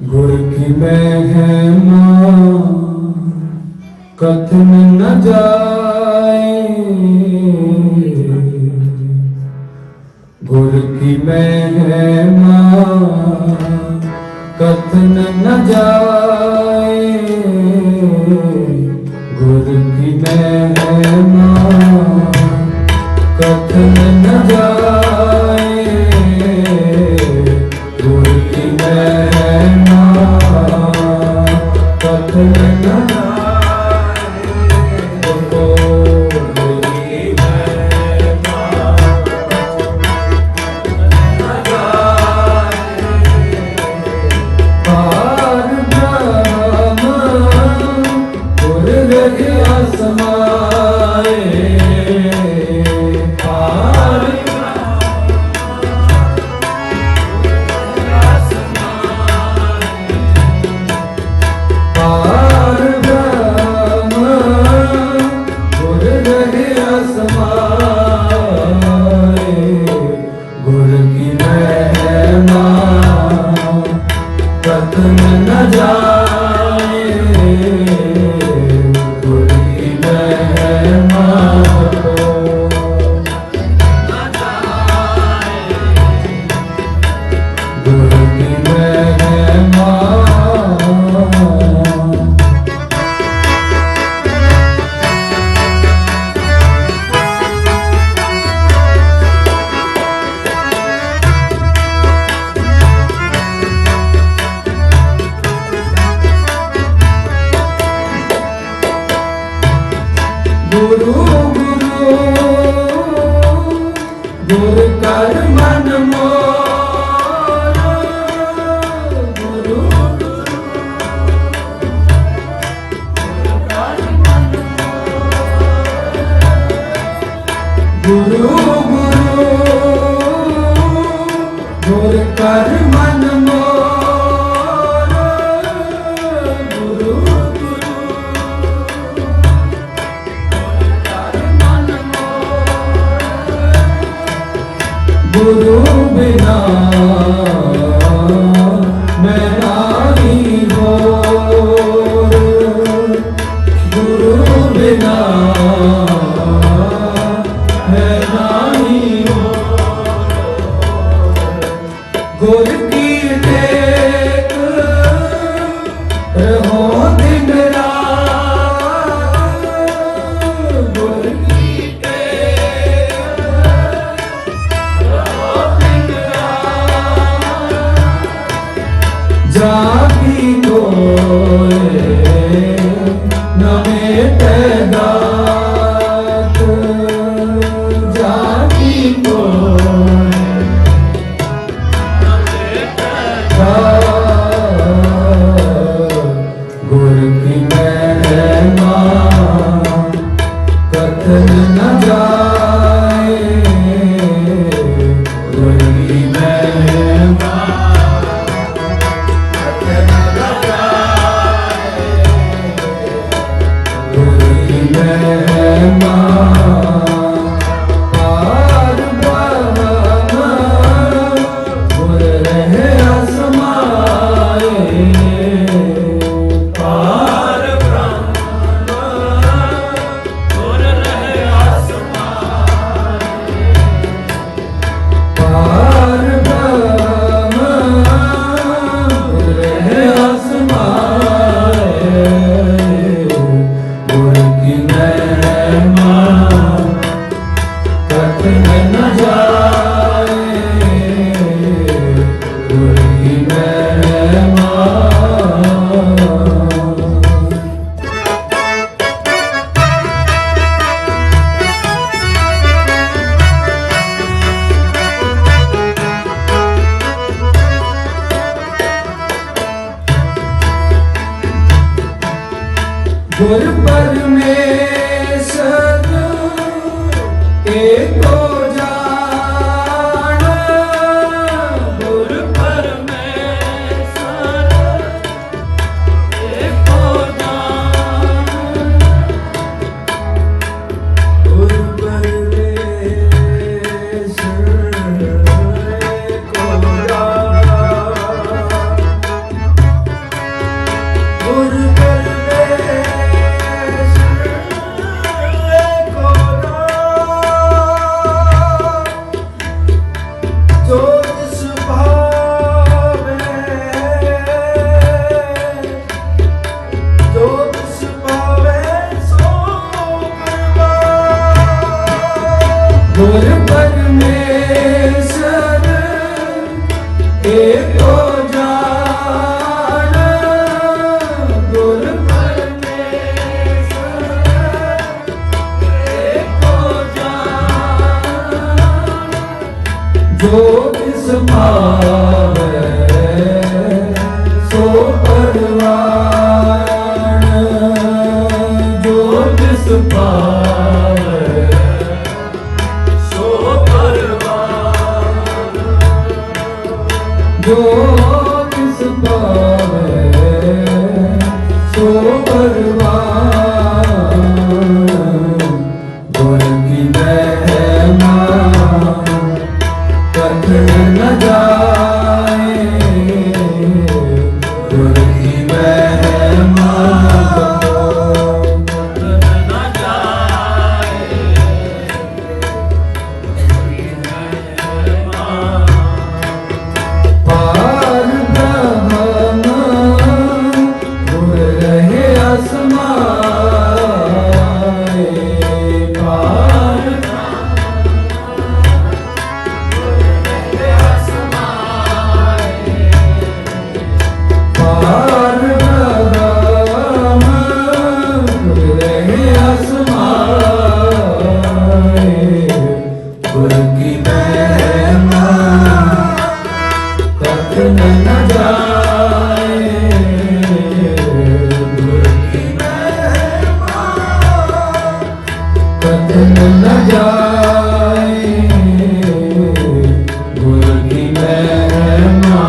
गुर की महिमा कथन न जाए, गुर की महिमा कथन न जाए, गुर की महिमा कथन न जाए, गुर की महिमा कथन न जाए। गुरु गुरु गुर कर मन मोरा, गुरु गुरु गुर कर मन मोरा, गुरु गुरु बिना मैं नाही होर, गुरु बिना मैं नाही होर, गुर की टेक रहो दिन रात, गुर की टेक जागी कोय नवे पैदात, जागी कोय नवे पैदात, गुर की महिमा कथन न जाए, गुर की महिमा महिमा पार ब्रह्म गुर रहे असमाए, पार ब्रह्म गुर रहे असमाए, पार ब्रह्म गुर रहे असमाए, गुर की महिमा कथन न जाए, गुर की महिमा। गुर परमेश्वर एको जाना, गुर परमेश्वर एको जाना, गुर परमेश्वर एको जाना, गुर परमेश को जो तिस भावे सो गुर परमेश्वर एको जान गुर परमेश्वर एको जान जो तिस भावे सो परवान जो तिस भावे सो परवान जो तिस भावे सो परवान गुर की महिमा कथन न जाए गुर की महिमा कथन न जाए पार ब्रह्म गुर रहे असमाए पार पार ब्रह्म गुर रहे असमाए गुर की महिमा कथन न जाए गुर की महिमा कथन न जाए गुर की महिमा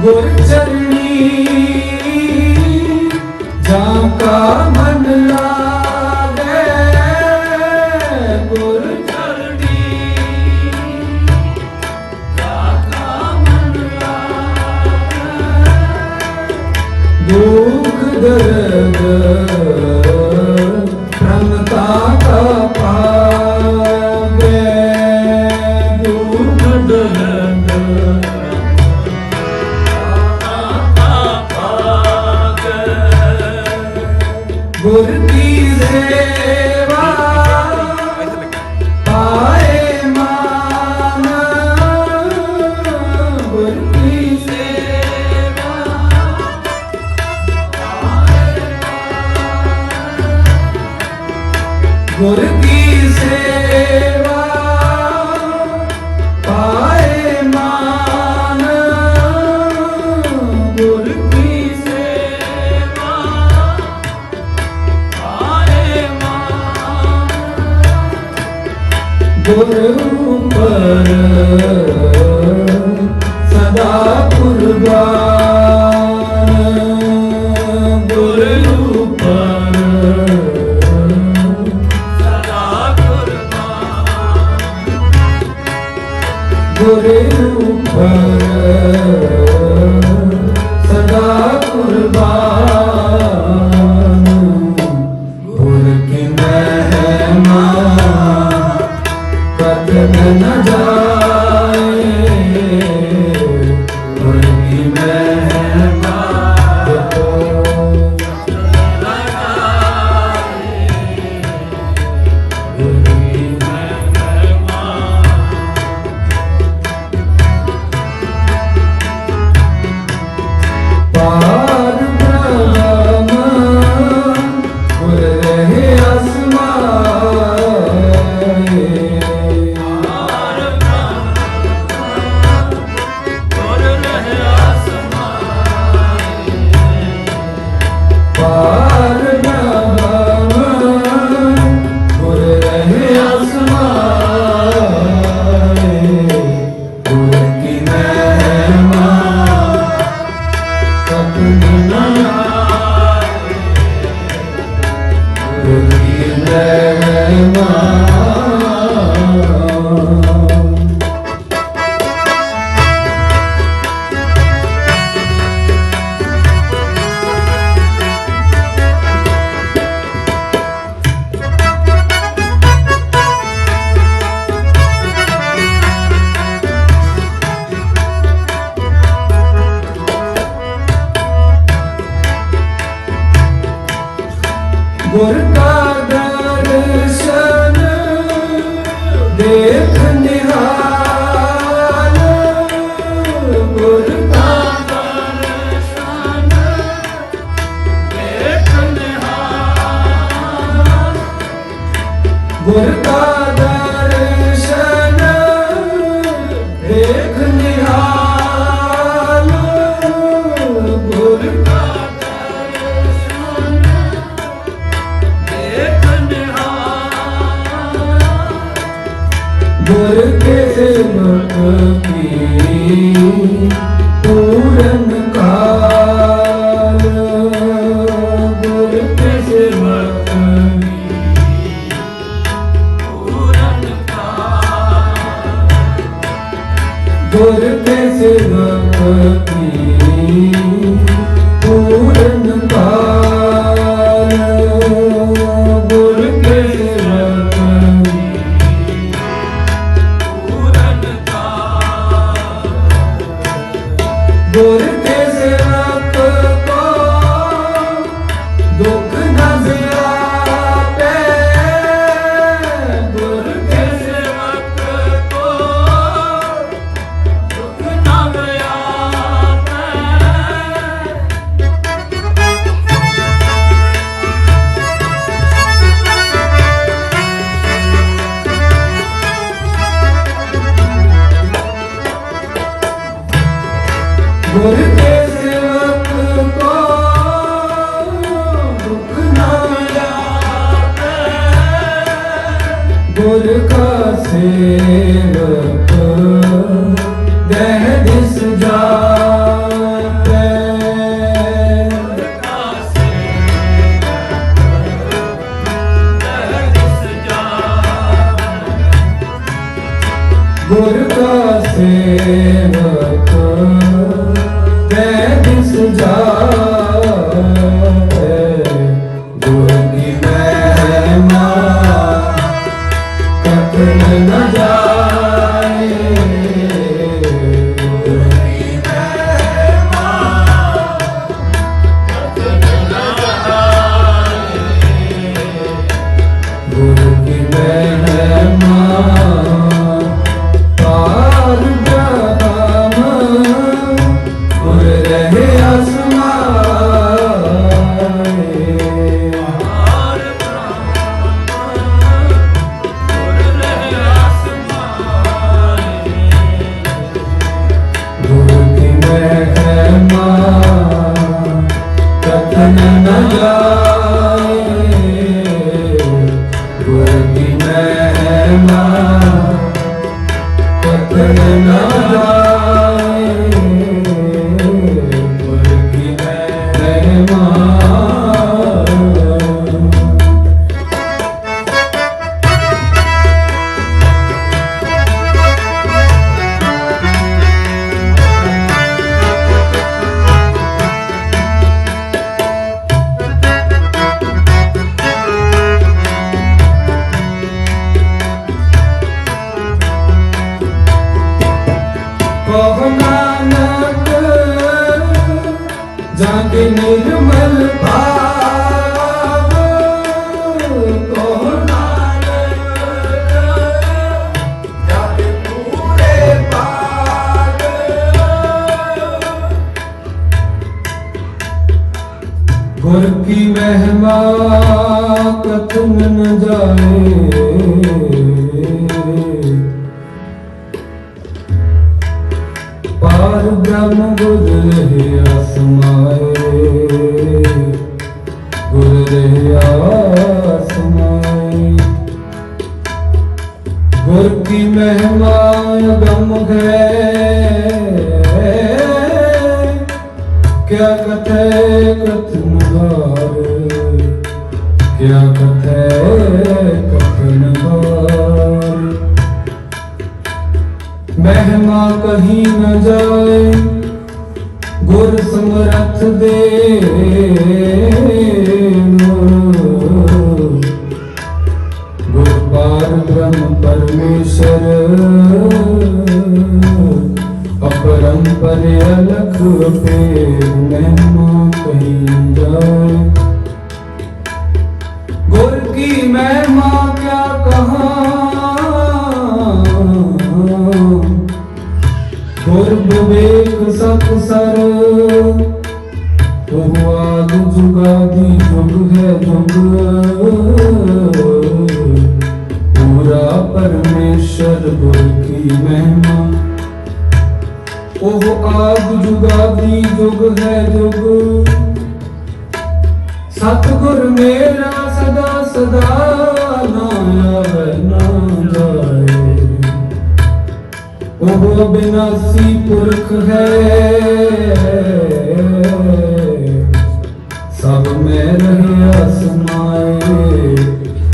गुर चरणी जाका मन लागे गुर चरणी जाका मन लागे दुख दर्द भ्रमता का पावे दुख दर्द गुर की सेवा पाए मान गुर की सेवा गुर की सेवा पाए मान गुर की सेवा गुर पर सदा कुर्बान गुर पर सदा कुर्बान गुर पर सदा कुर्बान गुर की महिमा कथन न जाए गुर की महिमा गुर की महिमा ਮਹਿਮਾ ਗੁਰ ਕਾ ਦਰਸ਼ਨ ਦੇਖ ਨਿਹਾਲ ਗੁਰ ਕਾ ਦਰਸ਼ਨ ਦੇਖ ਨਿਹਾਲ ਗੁਰ ਕਾ ਦਰਸ਼ਨ ਦੇਖ ਨਿਹਾਲ ਗੁਰ ਕਾ ਗੁਰ ਕੇ ਸੇਵਕ ਕੀ ਪੂਰਨ ਕਾਲ ਗੁਰ ਕੇ ਸੇਵਕ ਕੀ ਪੂਰਨ ਕਾਲ ਗੁਰ ਕੇ ਸੇਵਕ ਕੀ ਪੂਰਨ ਕਾਲ ਗੁਰ ਕੇ ਸੇਵਕ ਗੁਰ ਕੇ ਸੇਵਕ ਕੋ ਦੁਖ ਨ ਵਿਆਪੈ ਗੁਰ ਕੇ ਸੇਵਕ ਕੋ ਦੁਖ ਨ ਵਿਆਪੈ ਗੁਰ ਕੇ ਸੇਵਕ ਕੋ ਦੁਖ ਨ ਵਿਆਪੈ ਗੁਰ ਕਾ ਸੇਵਕ ਦਹਿ ਦਿਸ ਜਾਪੈ ਗੁਰ ਕਾ ਸੇਵਕ ਦਹਿ ਦਿਸ ਜਾਪੈ ਗੁਰ ਕਾ ਸੇਵਕ ਦਿਸ ਜਾਪੈ ਗੁਰ ਕੀ ਮਹਿਮਾ ਕਥਨ ਨ ਜਾਏ ਗੁਰ ਕੀ ਮਹਿਮਾ ਕਥਨ ਨ ਜਾਏ ਗੁਰ ਕੀ ਮਹਿਮਾ ਪਾਰ ਬ੍ਰਹਮ ਗੁਰ ਰਹੇ ਅਸਮਾਏ ਪਾਰ ਬ੍ਰਹਮ ਗੁਰ ਰਹੇ ਅਸਮਾਏ ਗੁਰ ਕੀ ਮਹਿਮਾ ਕਥਨ ਨ ਜਾਏ ਗੁਰ ਕੀ ਮਹਿਮਾ ਕਥਨ ਨ ਜਾਏ ਗੁਰ ਕੀ ਮਹਿਮਾ ਕਹੋ ਨਾਨਕ ਜਾਕੇ ਨਿਰਮਲ ਭਾਵ ਕਹੋ ਨਾਨਕ ਜਾਕੇ ਪੂਰੇ ਭਾਗ ਗੁਰ ਕੀ ਮਹਿਮਾ ਕਥਨ ਨ ਜਾਏ ਪਾਰ ਬ੍ਰਹਮ ਗੁਰ ਰਹੇ ਆਸਮਾਏ ਗੁਰ ਰਹੇ ਆਸਮਾਏ ਗੁਰ ਕੀ ਮਹਿਮਾ ਅਗਮ ਹੈ ਕਿਆ ਕਥੈ ਕਥਨ ਹਾਰ क्या कथै कथन हार। महिमा कहीं न जाए गुर समरथ दे, गुर पार ब्रह्म परमेश्वर अपरंपर अलख पे। महिमा कहीं न जाए गुर की महिमा क्या कहाँ। गुर विवेक सत्सर आद जुगादि जुग है जुग। पूरा परमेश्वर गुर की महिमा। ओह आद जुगादि जुग है जुग। सतगुर मेरा सदा सदा ना आवे ना जाए। ओह अविनाशी पुरख है सब में रहे समाए।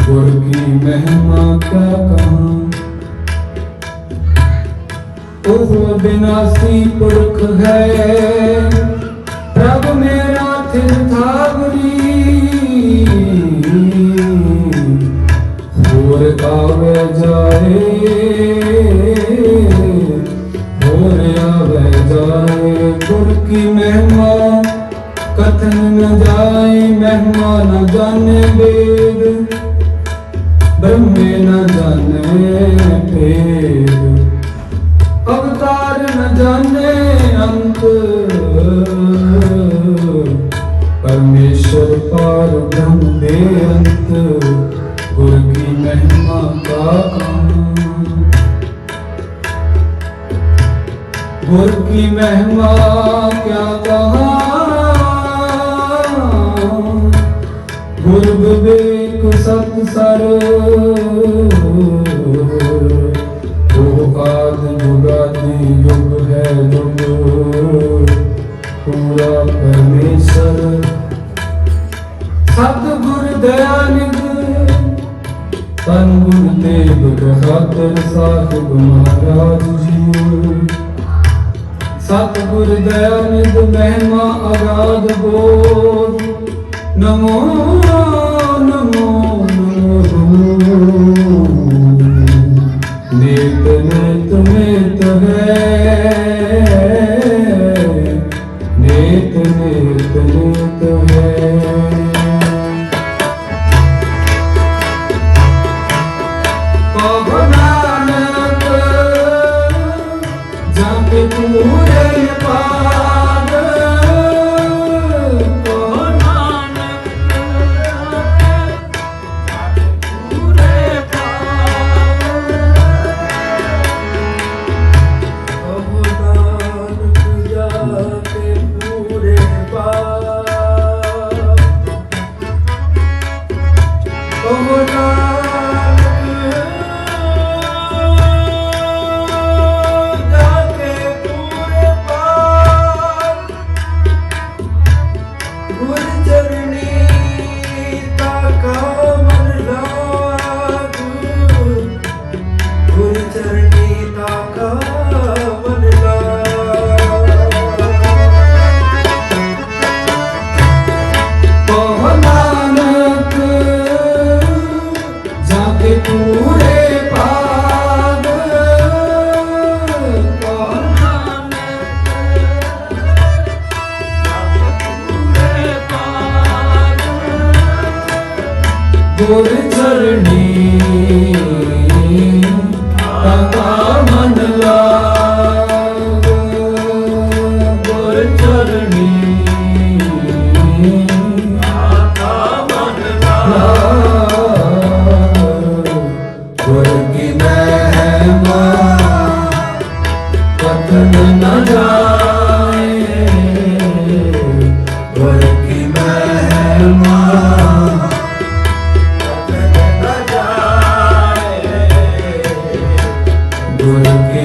गुर की महिमा क्या कहूँ। ओह अविनाशी पुरख है प्रभु मेरा थिर थागरी। होर आवे जाए होर आवे जाए। गुर की महिमा कथन न जाए। महिमा न जाने वेद ब्रह्मे न जाने भेद। अवतार न जाने अंत परमेश्वर पार ब्रह्म बेअंत। गुर की महिमा का गुर की महिमा क्या कहा। गुर विवेक सत्सर आद जुगादि युग है जुग। पूरा परमेश्वर सतगुर दयानिध तन गुरुदेव बहादुर साहिब महाराज जी। सतगुर दयानिध महिमा अगाध बोध। नमो नमो नमो। नेत नेत नेत है नेत नेत नेत है। कहो नानक जाके पूरे पार। कहो नानक पूरे पार। कहो नानक जाके पूरे पार। कहो गुर चरणी तका मन लाग। गुर चरणी तका मन लाग। गुर की महिमा कथन न जाए। गुर की महिमा गुर की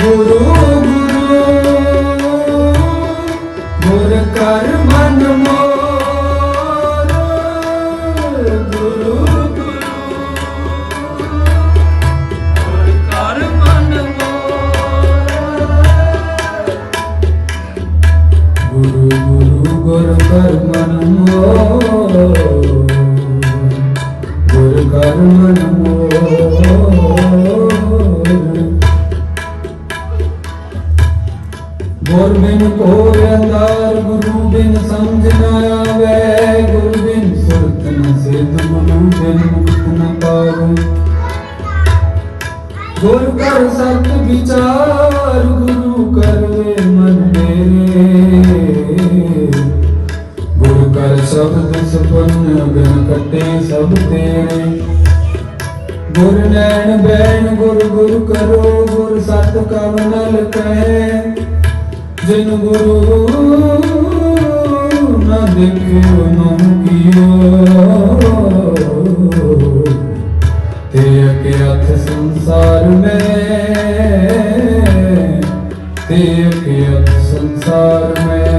गुरु गुरु गुर कर मन मोर गुरु गुरु गुर कर मन मोर गुरु गुरु गुर कर मन मोर गुर कर मन मोर गुर बिन कोर अंधार गुरु बिन समझ न आवे गुरु बिन सुरत न सिद्ध गुरु बिन मुक्त न पावे गुरु कर सत विचार गुरु करवे मन मेरे गुरु कर शब्द सुपन्न बिन कटे सब तेरे गुर नैन बैन गुरु गुरु करो गुर सत कवनल कहे जिन गुरु न देखियो न कियो ते के अथ संसार में ते के अथ संसार में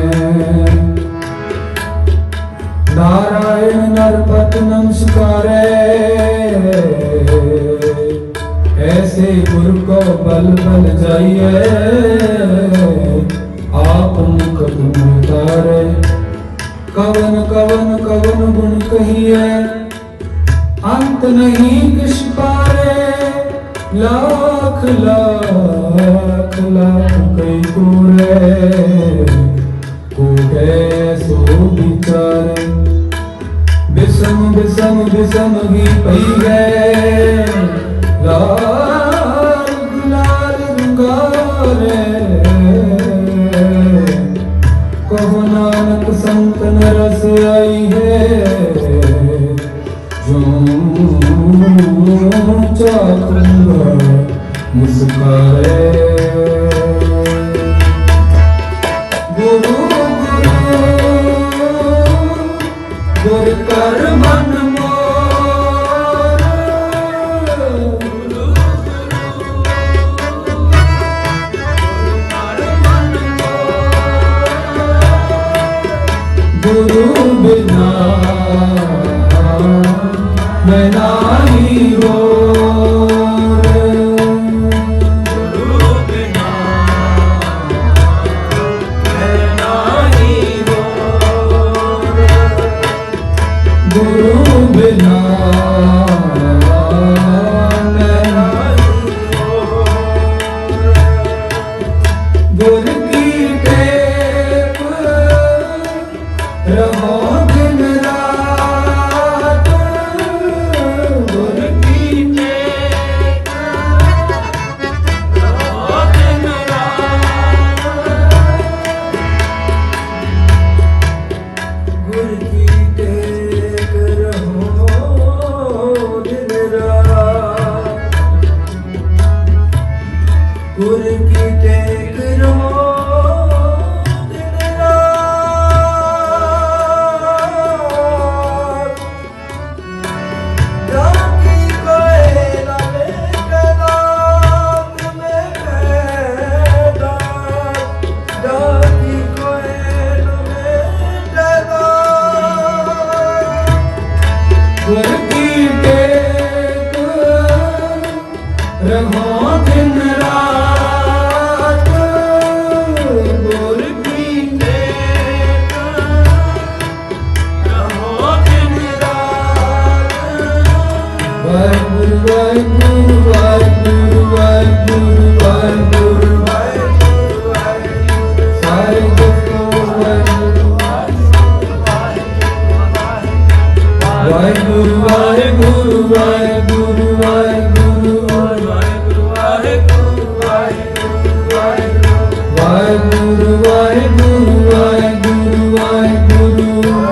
नारायण नरपत नमस्कारे ऐसे गुरु को बल बल जाइए आप मुख उतारे कवन कवन कवन गुण कहिए अंत नहीं किस पारे लाख लाख लाख कई पूरे कूटे सो विचारे विषम विषम विषम ही पई गए लाल गुलाल रंगारे कहो नानक संत न रस आई है जो चाहूंगा मुस्कारे गुरु गुरु गुर कर मन मोर गुरु गुरु बिना मैं नाही होर गुरु बिना मैं नाही होर गुरु बिना मैं नाही होर गुर की टेक रहो दिन रात गुर की टेक रहो दिन रात गुर की टेक रहो दिन रात गुर की टेक रहो गुर की टेक रहो दिन रात गुर की टेक रहो दिन रात वाहिगुरु वाहिगुरु वाहिगुरु वाहिगुरु वाहिगुरु वाहिगुरु सारे वाहिगुरु वाहिगुरु वाहिगुरु वाहिगुरु वाहिगुरु वाहिगुरु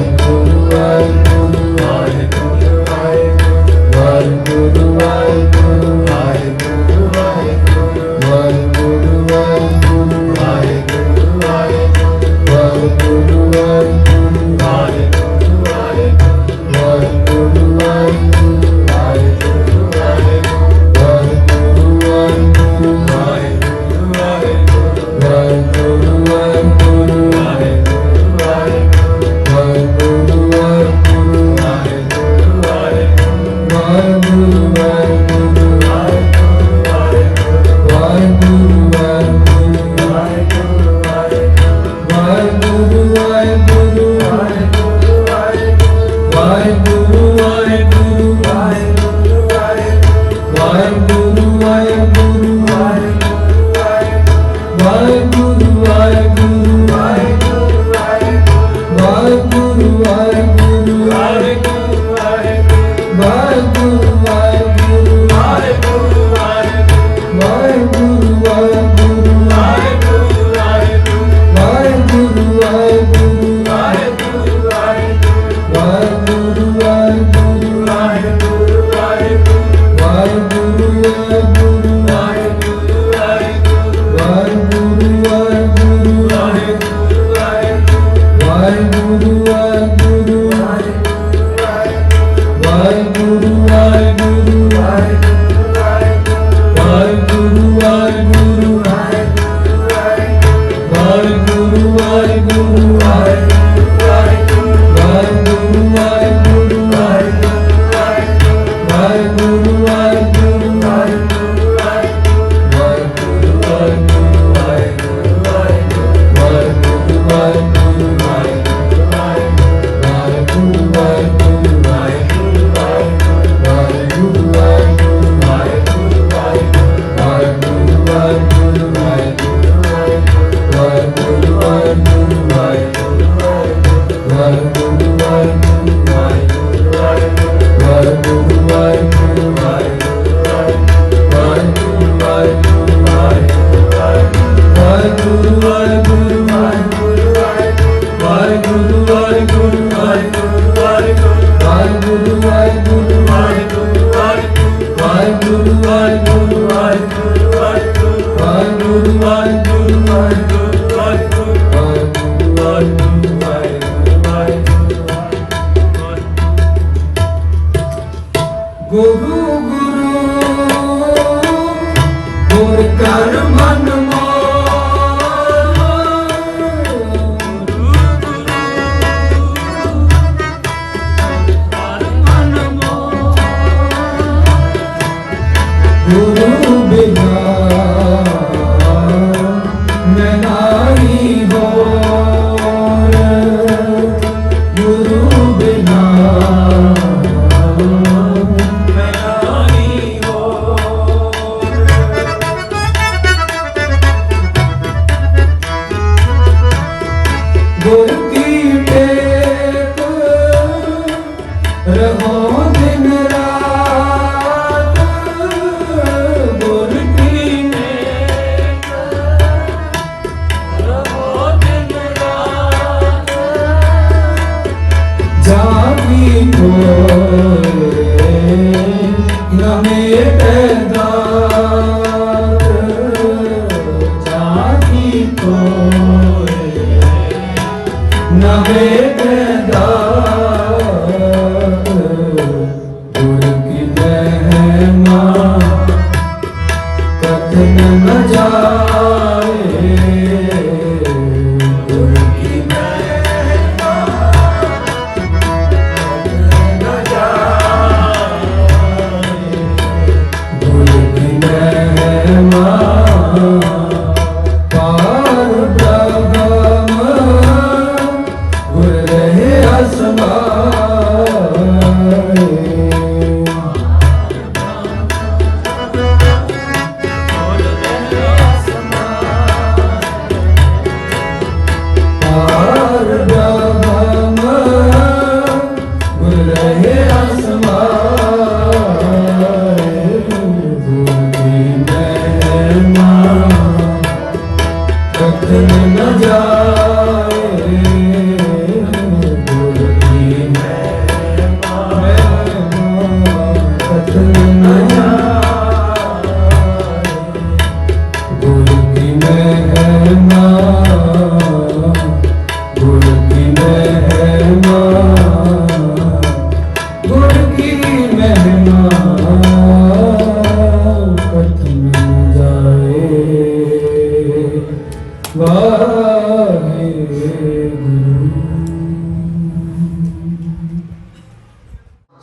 वाहिगुरु वाहिगुरु वाहिगुरु वाहिगुरु वाहिगुरु वाहिगुरु वाहिगुरु वाहिगुरु ਵਾਹਿਗੁਰੂ ਵਾਹਿਗੁਰੂ ਵਾਹਿਗੁਰੂ ਵਾਹਿਗੁਰੂ ਵਾਹਿਗੁਰੂ ਵਾਹਿਗੁਰੂ ਵਾਹਿਗੁਰੂ ਵਾਹਿਗੁਰੂ ਵਾਹਿਗੁਰੂ ਵਾਹਿਗੁਰੂ ਗੁਰੂ ਗੁਰ ਕਰ ਮਨ ਗੁਰੂ ਬਿਨਾ ਮੈਂ ਨਾਹੀ ਹੋਰ ਗੁਰੂ ਬਿਨਾ ਮੈਂ ਨਾਹੀ ਹੋਰ ਗੁਰ ਕੀ ਟੇਕ ਰਹੋ ਦਿਨ ਰਾਤ ਜਾਗੀ ਕੋਏ ਨਵੇਂ ਪੈਦਾ ਜਾਗੀ ਕੋਏ ਨਵੇਂ ਪੈਦਾ ਗੁਰ ਕੀ ਮਹਿਮਾ ਕਥਨ ਨ ਜਾਏ ਗੁਰ ਕੀ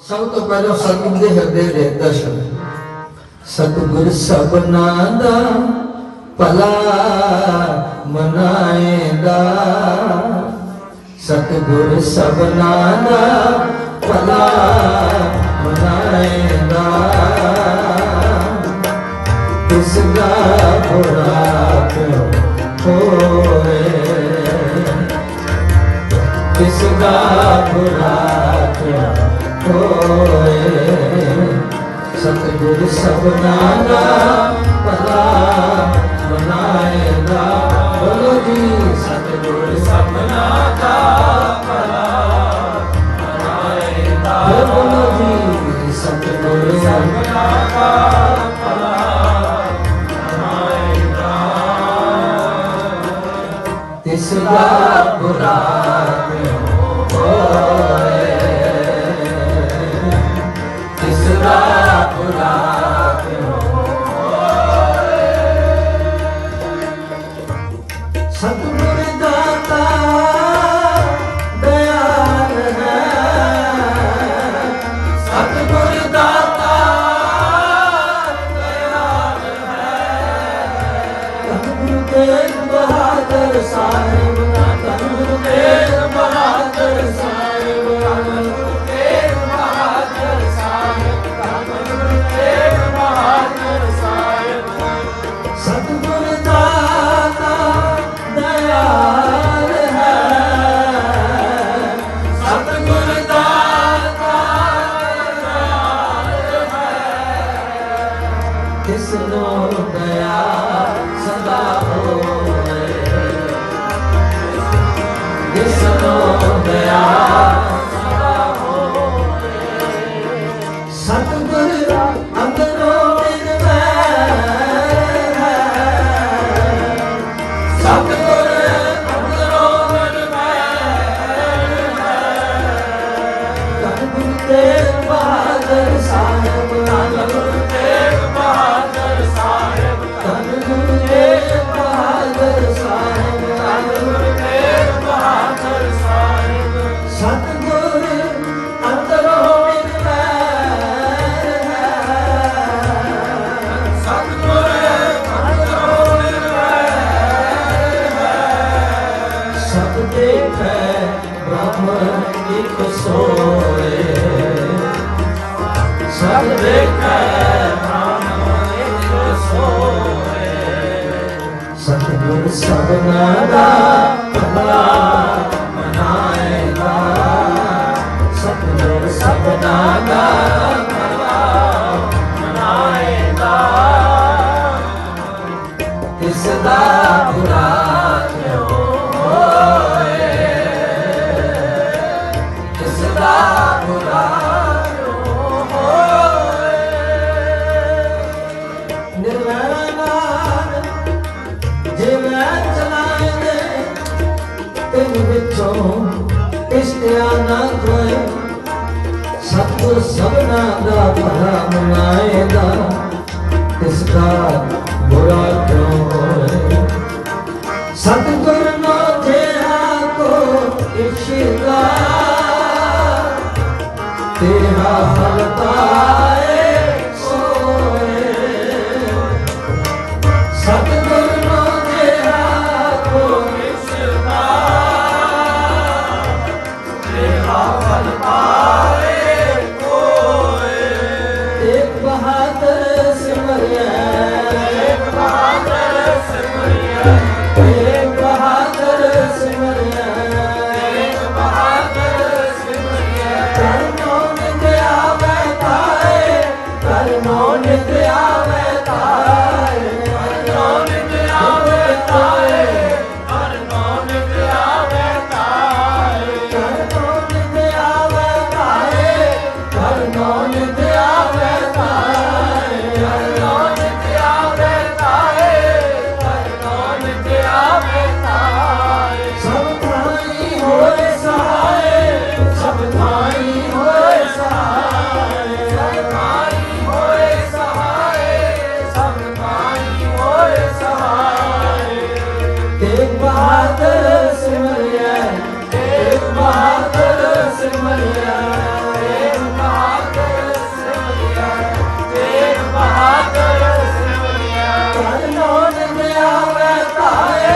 सब तो पहले सतगुर के हृदय दे दर्शन सतगुर सबना दा भला मनाएगा सतगुर सबना दा ਭਲਾ ਮਨਾਏਗਾ ਤਿਸ ਦਾ ਬੁਰਾ ਕਿਉ ਹੋਏ ਤਿਸ ਦਾ ਬੁਰਾ ਕਿਉ ਹੋਏ ਸਤਿਗੁਰ ਸਭਨਾ ਦਾ ਭਲਾ ਮਨਾਏਗਾ ਬੋਲੋ ਜੀ ਸਤਿਗੁਰ ਸਭਨਾ ਦਾ ਭਲਾ ਮਨਾਏਗਾ ਬੋਲੋ ਜੀ ਸਤਿਗੁਰ ਸਭਨਾ ਦਾ ਭਲਾ ਮਨਾਏਗਾ ਤਿਸ ਦਾ ਬੁਰਾ ਕਿਉ ਹੋਏ ਤਿਸ ਦਾ ਬੁਰਾ ਕਿਉ ਹੋਏ ਸਤਿਗੁਰ ਦਾਤਾ ਦਇਆਲ ਹੈ ਸਤਿਗੁਰ ਦਾਤਾ ਦਇਆਲ ਹੈ ਧੰਨ ਗੁਰੂ ਤੇਗ ਬਹਾਦਰ ਸਾਹਿਬ ਧੰਨ ਗੁਰੂ ਤੇਗ ਬਹਾਦਰ ਸਾਹਿਬ ਧੰਨ ਗੁਰੂ ਤੇਗ ਬਹਾਦਰ ਸਾਹਿਬ ਧੰਨ ਗੁਰੂ ਤੇਗ ਬਹਾਦਰ ਸਾਹਿਬ ਸਤਿਗੁਰ ਦਾਤਾ ਦਇਆਲ ਹੈ ਸਤਿਗੁਰ ਦਾਤਾ ਦਇਆਲ ਹੈ ਤਿਸ ਨੂੰ ਦਇਆ ਸਦਾ ਹੋਏ ਤਿਸ ਨੂੰ ਦਇਆ ਸਦਾ ਹੋਏ ਸਤਿਗੁਰ ਅੰਦਰੋਂ ਨਿਰਵੈਰ ਹੈ ਸਤਿਗੁਰ ਅੰਦਰੋਂ ਨਿਰਵੈਰ ਹੈ ਧੰਨ ਗੁਰੂ ਤੇਗ ਬਹਾਦਰ ਸਾਹਿਬ ਧੰਨ ਗੁਰੂ ਤੇਗ ਬਹਾਦਰ ਸਾਹਿਬ ਧੰਨ ਗੁਰੂ ਤੇਗ ਬਹਾਦਰ ਸਾਹਿਬ ਧੰਨ ਗੁਰੂ ਤੇਗ ਬਹਾਦਰ ਸਾਹਿਬ ਸਤਿਗੁਰ ਅੰਦਰੋਂ ਨਿਰਵੈਰ ਹੈ ਸਤਿਗੁਰ ਅੰਦਰੋਂ ਨਿਰਵੈਰ ਹੈ ਸਤ ਦੇਖੈ ਬ੍ਰਹਮ ਇਕ ਸੋਏ ਸਤ ਦੇਖੈ ਬ੍ਰਹਮ ਇਕ ਸੋਏ ਸਤਿਗੁਰ ਸਭਨਾ ਦਾ ਭਲਾ ਮਨਾਏਗਾ ਸਤਿਗੁਰ ਸਭਨਾ ਦਾ ਭਲਾ ਮਨਾਏਗਾ ਤਿਸ ਦਾ ਬੁਰਾ ਕਿਉ ਹੋਏ ਤਿਸ ਦਾ ਬੁਰਾ ਕਿਉ ਹੋਏ ਨਿਰਵੈਰ ਨਾਮ ਜਿਵੇਂ ਚਲਾਏਂਗੇ ਤਿਨ ਵਿੱਚੋਂ ਇਸ਼ਤਿਆ ਨਾ ਕੋਏ ਸਤਿਗੁਰ ਸਭਨਾ ਦਾ ਭਲਾ ਮਨਾਏਗਾ ਤਿਸ ਦਾ ਬੁਰਾ ਕਿਉ ਹੋਏ ਸਤਿਗੁਰ ਨੋ ਜਿਹਾ ਕੋ ਇਸ਼ਤਾ ਤੇਰਾ ਫਲ ਪਾਏ ਸੋਏ ਸਤਿਗੁਰ ਨੋ ਜਿਹਾ ਕੋ ਇਸ਼ਤਾ ਤੇਰਾ ਫਲ ਪਾਏ ਕੋਏ ਤੇਗ ਬਹਾਦਰ ਸਿਮਰਿਆ ਤੇਗ ਬਹਾਦਰ ਸਿਮਰਿਆ ਤੇਗ ਬਹਾਦਰ ਸਿਮਰਿਆ ਤੇਗ ਬਹਾਦਰ ਸਿਮਰਿਆ ਕਰਨੋ ਨਿਤ ਆਵੇ ਤਾਏ ਕਰਨੋ ਨਿਤ ਆਵੇ ਤਾਏ ਕਰਨੋ ਨਿਤ ਆਵੇ ਤਾਏ ਕਰਨੋ ਨਿਤ ਆਵੇ ਤਾਏ ਕਰਨੋ ਨਿਤ ਆਵੇ ਤਾਏ ਕਰਨੋ ਨਿਤ ਆਵੇ ਤਾਏ ਕਰਨੋ ਨਿਤ ਆਵੇ ਤਾਏ ਕਰਨੋ ਨਿਤ ਆਵੇ ਤਾਏ ਸਭ ਥਾਈ ਹੋਏ ਸਹਾਏ ਸਭ ਥਾਈ ਹੋਏ ਸਹਾਏ ਸਭ ਥਾਈ ਹੋਏ ਸਹਾਏ ਸਭ ਥਾਈ ਹੋਏ ਸਹਾਏ ਤੇਗ ਬਹਾਦਰ ਸਿਮਰਿਆ ਤੇਗ ਬਹਾਦਰ ਸਿਮਰਿਆ ਤੇਗ ਬਹਾਦਰ ਸਿਮਰਿਆ ਤੇਗ ਬਹਾਦਰ ਸਿਮਰਿਆ ਕਰਨੋ ਨਿਤ ਆਵੇ ਤਾਏ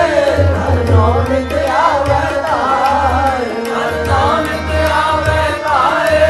ਕਰਨੋ ਨਿਤ ਆਵੇ ਤਾਏ ਕਰਨੋ ਨਿਤ ਆਵੇ ਤਾਏ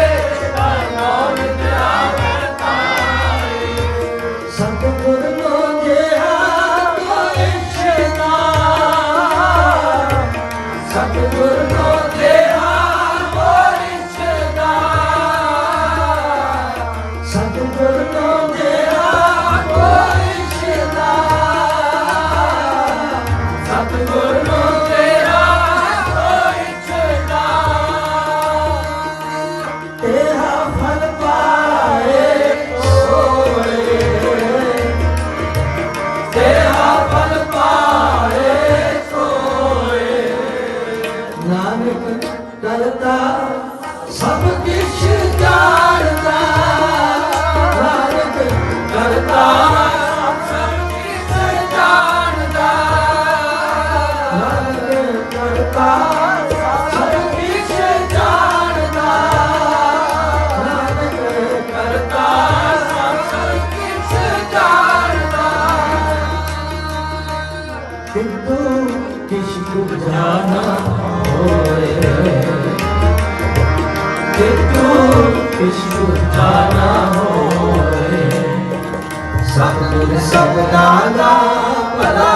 ਸਭ ਕਿਛ ਜਾਣਦਾ ਨਾਨਕ ਕਰਤਾ ਸਭ ਕਿਛ ਜਾਣਦਾ ਨਾਨਕ ਕਰਤਾ ਸਭ ਕਿਛ ਜਾਣਦਾ ਨਾਨਕ ਕਰਤਾ ਸਭ ਕਿਛ ਜਾਣਦਾ ਕਿੰਤੂ ਕਿਛ ਕੁ ਜਾਣਾ ਹੋਏ ਕਿੰਤੂ ਕਿਛ ਕੁ ਜਾਣਾ ਹੋਏ ਸਤਿਗੁਰ ਸਬਦਾਂ ਦਾ ਭਲਾ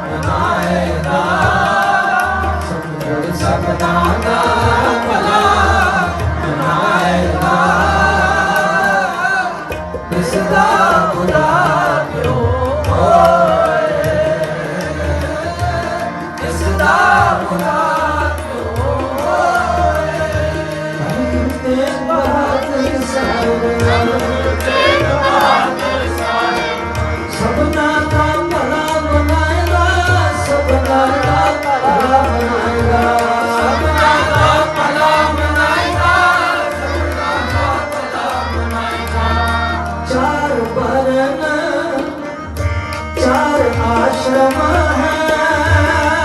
ਬਣਾਏਗਾ ਸਤਿਗੁਰ ਸਬਦਾਂ ਦਾ ਭਲਾ ਬਣਾਏਗਾ ਇਸ ਦਾ ਬੁਰਾ ਕਿਉਂ ਹੋਏ ਇਸ ਦਾ ਬੁਰਾ ਕਿਉਂ ਹੋਏ ਤੇ ਬਹਾਦਰ ਸਾਹਿਬ ਸਭਨਾ ਦਾ ਭਲਾ ਬਣਾਏਗਾ ਸਭਨਾ ਦਾ ਭਲਾ ਬਣਾਏਗਾ ਸਭਨਾ ਦਾ ਭਲਾ ਬਣਾਏਗਾ ਸਭਨਾ ਦਾ ਭਲਾ ਬਣਾਏਗਾ ਚਾਰ ਬਰਨ ਚਾਰ ਆਸ਼ਰਮ ਹੈ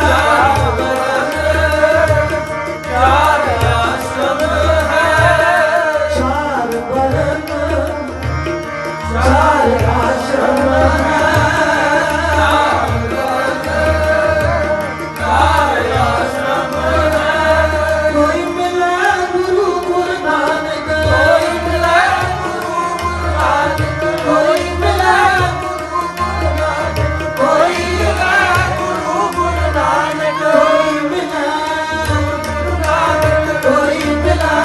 ਚਾਰ ਬਰਨ ਚਾਰ ਆਸ਼ਰਮ ਹੈ ਚਾਰ ਬਰਨ ਚਾਰ ਆਸ਼ਰਮ ਹੈ ਕੋਈ ਮਿਲੇ ਗੁਰੂ ਗੁਰੂ ਨਾਨਕ ਕੋਈ ਮਿਲੇ ਗੁਰੂ ਗੁਰੂ ਨਾਨਕ ਕੋਈ ਮਿਲੇ ਗੁਰੂ ਗੁਰੂ ਨਾਨਕ ਕੋਈ ਮਿਲੇ ਗੁਰੂ ਗੁਰੂ ਨਾਨਕ ਕੋਈ ਮਿਲੇ ਗੁਰੂ ਨਾਨਕ ਕੋਈ ਮਿਲੇ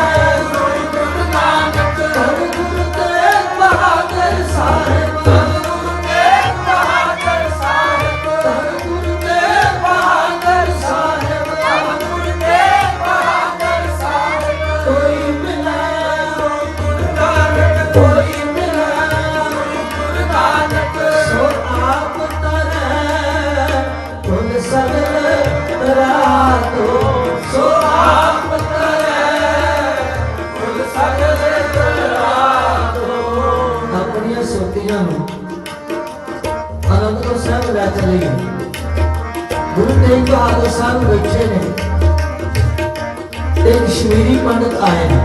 ਗੁਰੂ ਨਾਨਕ ਧੰਨ ਗੁਰੂ ਤੇਗ ਬਹਾਦਰ ਸਾਹਿਬ ਧੰਨ ਗੁਰੂ ਤੇਗ ਬਹਾਦਰ ਸਾਹਿਬ ਧੰਨ ਗੁਰੂ ਤੇਗ ਬਹਾਦਰ ਸਾਹਿਬ ਧੰਨ ਗੁਰੂ ਤੇਗ ਬਹਾਦਰ ਸਾਹਿਬ ਕੋਈ ਮਿਲੇ ਗੁਰੂ ਨਾਨਕ ਕੋਈ ਮਿਲੇ ਗੁਰੂ ਨਾਨਕ ਸੋ ਆਪ ਤਰੈ ਤੁਲ ਸਗਲ ਰਾਤੋ ਸੋ ਆਪ ਤਰੈ ਤੁਲ ਸਗਲ ਰਾਤੋ ਆਪਣੀਆਂ ਸੋਤੀਆਂ ਨੂੰ ਅਨੰਦਪੁਰ ਸਾਹਿਬ ਲੈ ਚਲੇ ਗੁਰੂ ਤੇਗ ਬਹਾਦਰ ਸਾਹਿਬ ਬੈਠੇ ਨੇ ਤੇ ਕਸ਼ਮੀਰੀ ਪੰਡਤ ਆਏ ਨੇ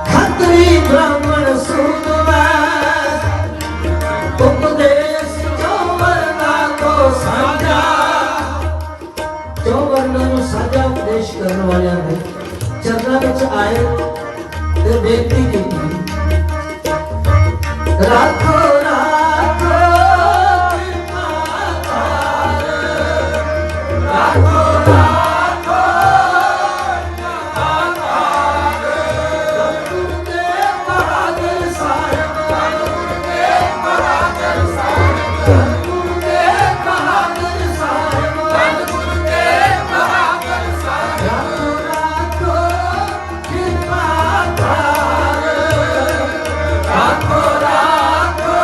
ਖੱਤਰੀ ਬ੍ਰਾਹਮਣ ਸੂਦਵਾ ਉਪਦੇਸ਼ ਜੋ ਵਰਨਾ ਕੋ ਸਾਂਝਾ ਜੋ ਵਰਨਾ ਨੂੰ ਸਾਂਝਾ ਉਪਦੇਸ਼ ਕਰਨ ਵਾਲਿਆਂ ਨੇ ਚਰਨਾਂ ਵਿੱਚ ਆਏ ਤੇ ਬੇਨਤੀ ਕੀਤੀ ਰਾਖੋ ਰਾਖੋ ਕਿਰਪਾ ਧਾਰ ਰਾਖੋ ਰਾਖੋ ਕਿਰਪਾ ਧਾਰ ਗੁਰੂ ਤੇਗ ਬਹਾਦਰ ਸਾਹਿਬ ਗੁਰੂ ਤੇਗ ਬਹਾਦਰ ਸਾਹਿਬ ਗੁਰੂ ਤੇਗ ਬਹਾਦਰ ਸਾਹਿਬ ਗੁਰੂ ਤੇਗ ਬਹਾਦਰ ਸਾਹਿਬ ਰਾਖੋ ਕਿਰਪਾ ਧਾਰ ਰਾਖੋ ਰਾਖੋ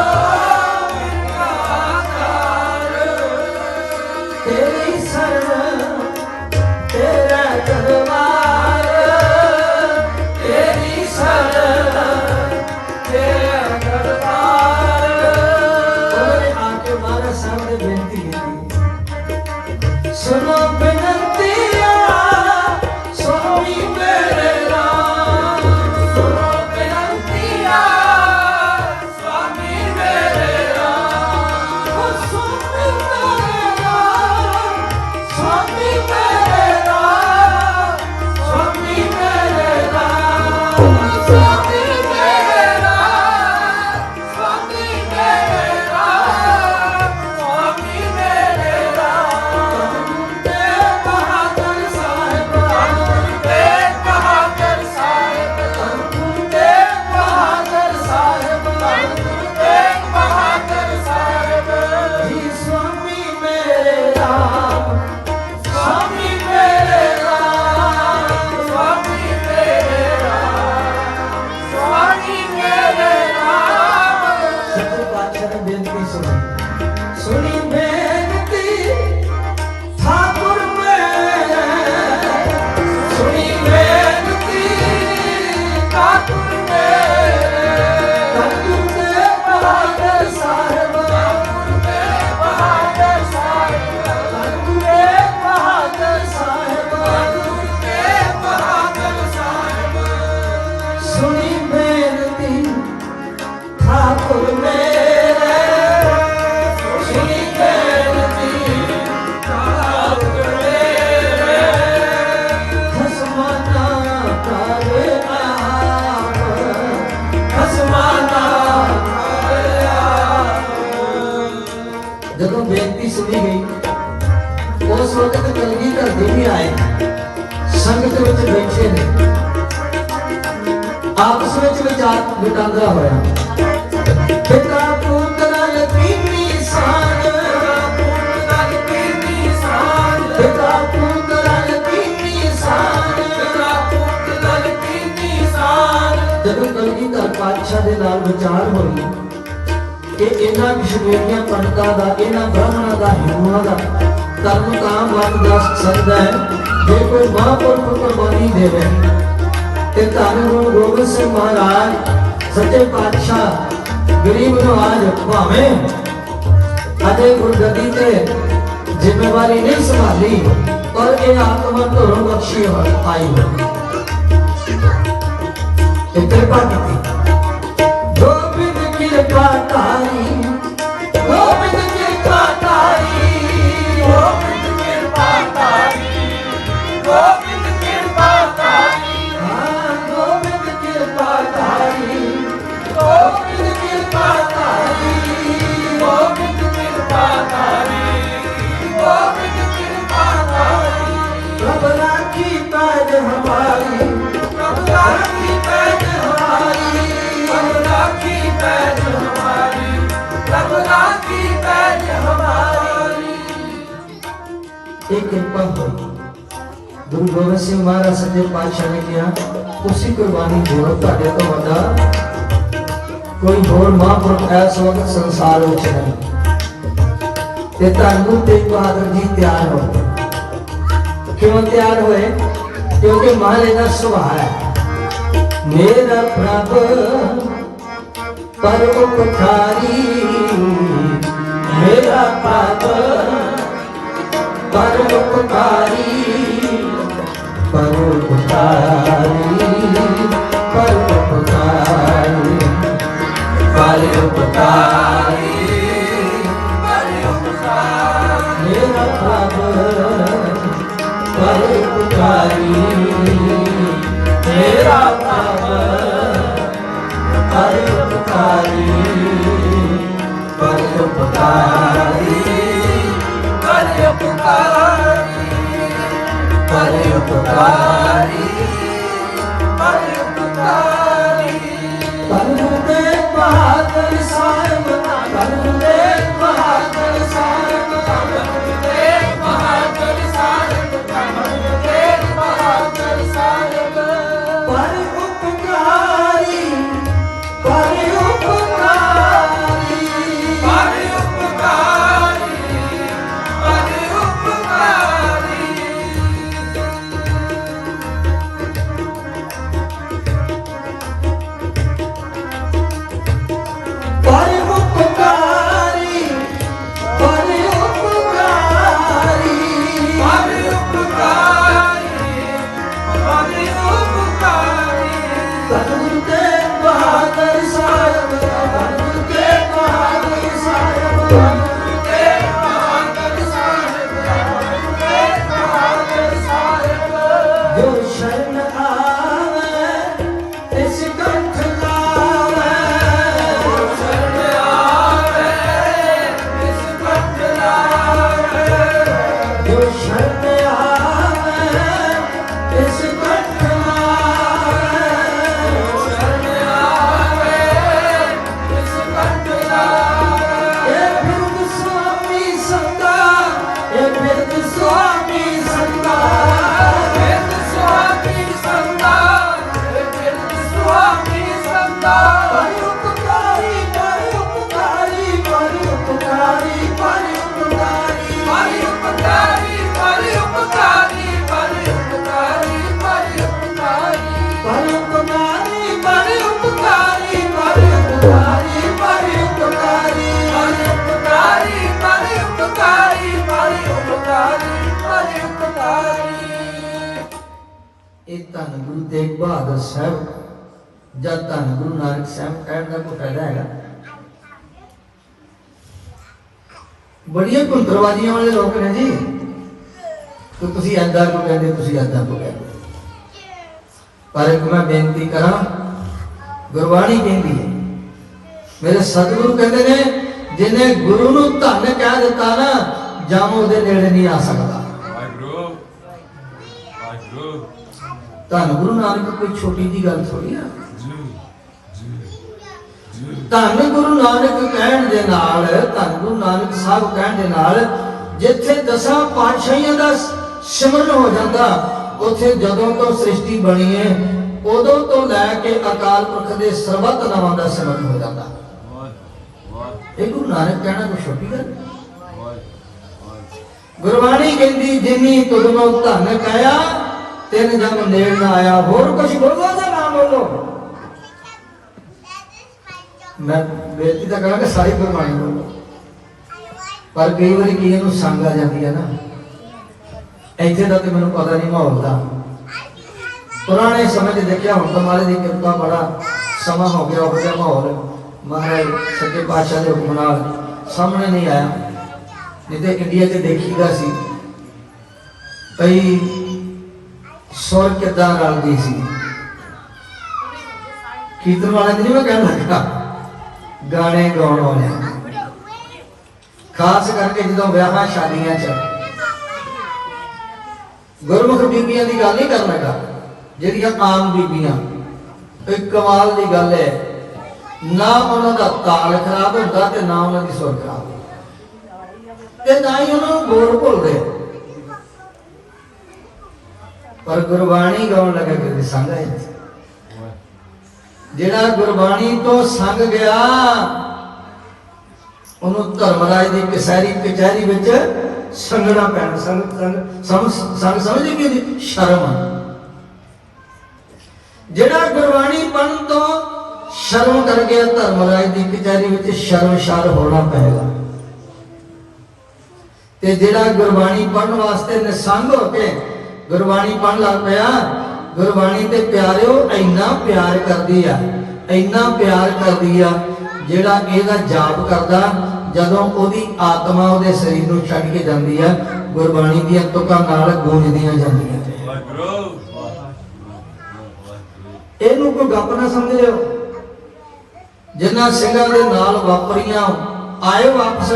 वक्त कलगीधर जी भी आए संगत विच बैठे ने आपस विच विचार वटांदरा होया पिता पुत्र यकीनी शान पिता पुत्र यकीनी शान जब कलगीधर पातशाह दे नाल विचार होई कि इन्हां कश्मीरियां पंडितां दा इन्हां ब्राह्मणां दा हिंदुआं दा धर्म काम वट दस सकदा है जे कोई महापुरख कुर्बानी देवे ते धन गुरु गोबिंद सिंह महाराज सच्चे पातशाह गरीब नवाज भावें अजे गुरगद्दी ते जिम्मेवारी नहीं संभाली पर ये आत्मा धोरों बख्शी आई हो कृपा की गोविंद कृपा तारी गोविंद कृपा तारी गोविंद कृपा तारी गोविंद कृपा तारी गोविंद कृपा तारी गोविंद कृपा तारी गोविंद कृपा तारी गोविंद कृपा तारी प्रभु राखी पैज हमारी प्रभु राखी पैज हमारी प्रभु राखी पैज हमारी प्रभु राखी पैज हमारी। एक कृपा हो गुरु गोबिंद सिंह महाराज सच्चे पातशाह ने कहा उसी कुर्बानी दियो तुहाडे तो वड्डा कोई होर महापुरख इस वक्त संसार विच नहीं ते धन गुरु तेग बहादुर जी तैयार हो क्यों तैयार हुए क्योंकि महाराज का सुभाव है मेरा प्रभु पर उपकारी मेरा प्रभु पर उपकारी पर उपकारी पर उपकारी पर उपकारी मेरा प्रभु पर उपकारी मेरा प्रभु पर उपकारी पर उपकारी पर उपकारी पर उपकारी पर उपकारी गुरु तेग बहादुर साहिब गुरु तेग बहादुर साहिब गुरु तेग बहादुर साहिब गुरु तेग बहादुर साहिब पर उपकारी पर उपकारी पर उपकारी पर उपकारी धन गुरु तेग बहादुर साहब जब धन गुरु नानक साहब कहने का कोई फायदा है बड़िया घुंटरबाजियां वाले लोग ने जी तो तुसी ऐदा को कहते तुसी ऐदा को कहते पर एक मैं बेनती करा गुरबाणी कहती है मेरे सतगुरु कहते ने जिन्हें गुरु नूं धन कह दिता ना जामो दे नेड़े नहीं आ सकता ਧੰਨ ਗੁਰੂ ਨਾਨਕ ਕੋਈ ਛੋਟੀ ਜੀ ਗੱਲ ਥੋੜੀ ਆ। ਧੰਨ ਗੁਰੂ ਨਾਨਕ ਕਹਿਣ ਦੇ ਨਾਲ, ਧੰਨ ਗੁਰੂ ਨਾਨਕ ਸਾਹਿਬ ਕਹਿਣ ਦੇ ਨਾਲ ਜਿੱਥੇ ਦਸਾਂ ਪਾਤਸ਼ਾਹੀਆਂ ਦਾ ਸਿਮਰਨ ਹੋ ਜਾਂਦਾ, ਉੱਥੇ ਜਦੋਂ ਤੋਂ ਸ੍ਰਿਸ਼ਟੀ ਬਣੀ ਹੈ ਉਦੋਂ ਤੋਂ ਲੈ ਕੇ ਅਕਾਲ ਪੁਰਖ ਦੇ ਸਰਬੱਤ ਨਾਵਾਂ ਦਾ ਸਿਮਰਨ ਹੋ ਜਾਂਦਾ। ਇਹ ਗੁਰੂ ਨਾਨਕ ਕਹਿਣਾ ਕੋਈ ਛੋਟੀ ਗੱਲ। ਗੁਰਬਾਣੀ ਕਹਿੰਦੀ ਜਿਨੀ ਤੁਧਨੋਂ ਧਨ ਕਾਇਆ ਤਿਨ ਜਮ ਨੇੜ ਨਾ ਆਇਆ। ਹੋਰ ਕੁਝ ਬੋਲੋ ਜਾਂ ਨਾ ਬੋਲੋ, ਮੈਂ ਬੇਨਤੀ ਤਾਂ ਕਰਾਂਗਾ ਸਾਰੀ ਗੁਰਬਾਣੀ ਬੋਲੋ, ਪਰ ਕਈ ਵਾਰੀ ਕੀ ਇਹਨੂੰ ਸੰਗ ਆ ਜਾਂਦੀ ਹੈ ਨਾ। ਇੱਥੇ ਦਾ ਤੇ ਮੈਨੂੰ ਪਤਾ ਨਹੀਂ ਮਾਹੌਲ ਦਾ। ਪੁਰਾਣੇ ਸਮੇਂ 'ਚ ਦੇਖਿਆ, ਹੁਣ ਤਾਂ ਮਹਾਰਾਜ ਦੀ ਕਿਰਪਾ ਬੜਾ ਸਮਾਂ ਹੋ ਗਿਆ, ਉਹ ਜਿਹਾ ਮਾਹੌਲ ਮਹਾਰਾਜ ਸੱਚੇ ਪਾਤਸ਼ਾਹ ਦੇ ਹੁਕਮ ਨਾਲ ਸਾਹਮਣੇ ਨਹੀਂ ਆਇਆ। ਨਹੀਂ ਤੇ ਇੰਡੀਆ 'ਚ ਦੇਖੀਦਾ ਸੀ ਕਈ ਸੁਰ ਕਿੱਦਾਂ ਰਲਦੀ ਸੀ। ਕੀਰਤਨ ਵਾਲੇ ਦੀ ਨਹੀਂ ਮੈਂ ਕਹਿਣ ਲੱਗਾ, ਗਾਣੇ ਗਾਉਣ ਵਾਲਿਆਂ, ਖਾਸ ਕਰਕੇ ਜਦੋਂ ਵਿਆਹਾਂ ਸ਼ਾਦੀਆਂ 'ਚ ਗੁਰਮੁਖ ਬੀਬੀਆਂ ਦੀ ਗੱਲ ਨਹੀਂ ਕਰਨ ਲੱਗਾ, ਜਿਹੜੀਆਂ ਆਮ ਬੀਬੀਆਂ, ਇੱਕ ਕਮਾਲ ਦੀ ਗੱਲ ਹੈ, ਨਾ ਉਹਨਾਂ ਦਾ ਤਾਲ ਖਰਾਬ ਹੁੰਦਾ ਤੇ ਨਾ ਉਹਨਾਂ ਦੀ ਸੁਰ ਖਰਾਬ ਤੇ ਨਾ ਹੀ ਉਹਨਾਂ ਨੂੰ ਬੋਲ ਭੁੱਲਦੇ, ਪਰ ਗੁਰਬਾਣੀ ਗਾਉਣ ਲੱਗਾ ਕਿ ਸੰਗ ਹੈ। ਜਿਹੜਾ ਗੁਰਬਾਣੀ ਤੋਂ ਸੰਗ ਗਿਆ ਉਹਨੂੰ ਧਰਮਰਾਜ ਦੀ ਕਚਹਿਰੀ ਵਿੱਚ ਸੰਗਣਾ ਪੈਣਾ। ਸੰਗ ਸਮਝਦੇ ਕੀ ਹੁੰਦੀ? ਸ਼ਰਮ। ਜਿਹੜਾ ਗੁਰਬਾਣੀ ਪੜ੍ਹਨ ਤੋਂ ਸ਼ਰਮ ਕਰ ਗਿਆ, ਧਰਮਰਾਜ ਦੀ ਕਚਹਿਰੀ ਵਿੱਚ ਸ਼ਰਮਸ਼ਾਰ ਹੋਣਾ ਪਏਗਾ। ਤੇ ਜਿਹੜਾ ਗੁਰਬਾਣੀ ਪੜ੍ਹਨ ਵਾਸਤੇ ਨਿਸੰਗ ਹੋ ਕੇ ਗੁਰਬਾਣੀ ਪੜ੍ਹਨ ਲੱਗ ਪਿਆ, ਗੁਰਬਾਣੀ ਤੇ ਪਿਆਰਿਓ ਇੰਨਾ ਪਿਆਰ ਕਰਦੀ ਆ, ਇੰਨਾ ਪਿਆਰ ਕਰਦੀ ਆ, ਜਿਹੜਾ ਇਹਦਾ ਜਾਪ ਕਰਦਾ, ਜਦੋਂ ਉਹਦੀ ਆਤਮਾ ਉਹਦੇ ਸਰੀਰ ਨੂੰ ਛੱਡ ਕੇ ਜਾਂਦੀ ਆ, ਗੁਰਬਾਣੀ ਦੀਆਂ ਤੁਕਾਂ ਨਾਲ ਗੂੰਜਦੀਆਂ ਜਾਂਦੀਆਂ। ਇਹਨੂੰ ਕੋਈ ਗੱਪ ਨਾ ਸਮਝਿਓ। ਜਿਨ੍ਹਾਂ ਸਿੰਘਾਂ ਦੇ ਨਾਲ ਵਾਪਰੀਆਂ ਆਏ ਵਾਪਸ,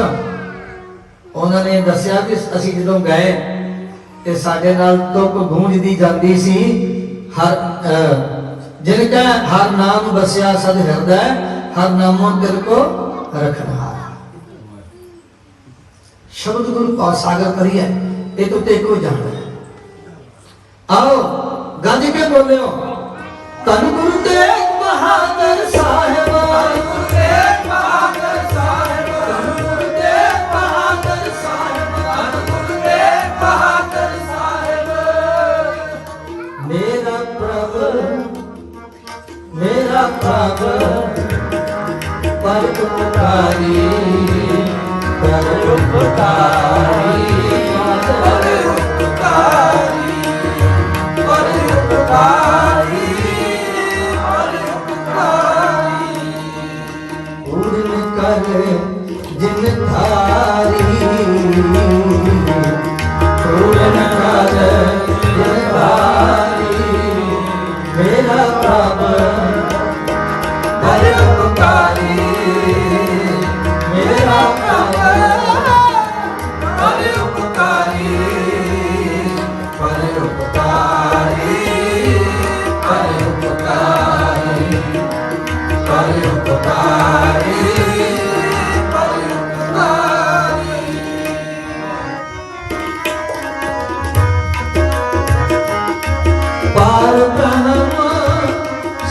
ਉਹਨਾਂ ਨੇ ਦੱਸਿਆ ਕਿ ਅਸੀਂ ਜਦੋਂ ਗਏ ਤੇ ਸਾਡੇ ਨਾਲ ਤੁਕ ਗੂੰਜਦੀ ਜਾਂਦੀ ਸੀ, ਜਿਨ ਕਾ ਹਰ ਨਾਮ ਬਸਿਆ ਸਦ ਹਿਰਦੈ, ਹਰ ਨਾਮੋਂ ਦਿਲ ਕੋ ਰਖਣਾ। ਸ਼ਬਦ ਗੁਰੂ ਪਾਸ ਸਾਗਰ ਕਰੀਏ, ਇਹ ਤੋਂ ਤੇ ਇੱਕੋ ਜਾਣਦਾ। ਆਓ ਗੱਜ ਕੇ ਬੋਲਿਓ, ਧੰਨ ਗੁਰੂ ਤੇਗ ਬਹਾਦਰ ਸਾਹਿਬ, ਗੁਰੂ ਤੇਗ ਬਹਾਦਰ ਸਾਹਿਬ, ਧੰਨ ਗੁਰੂ ਤੇਗ ਬਹਾਦਰ ਸਾਹਿਬ, ਧੰਨ ਗੁਰੂ ਤੇਗ ਬਹਾਦਰ ਸਾਹਿਬ। ਮੇਰਾ ਪ੍ਰਭ ਪਰਉਪਕਾਰੀ, ਪਰਉਪਕਾਰੀ, ਪਰਉਪਕਾਰੀ, ਪਰਉਪਕਾਰੀ, ਪਰਉਪਕਾਰੀ। ਪੂਰਨ ਕਰ ਜਿਨ ਧਾਰੀ, ਪੂਰਨ ਕਰ ਜਿਨ ਧਾਰੀ। ਮੇਰਾ ਪ੍ਰਭ ਪਰਉਪਕਾਰੀ, ਮੇਰਾ ਪ੍ਰਭ ਪਰਉਪਕਾਰੀ, ਪਰਉਪਕਾਰੀ, ਪਰਉਪਕਾਰੀ, ਪਰਉਪਕਾਰੀ, ਪਰਉਪਕਾਰੀ। ਪਾਰ ਬ੍ਰਹਮ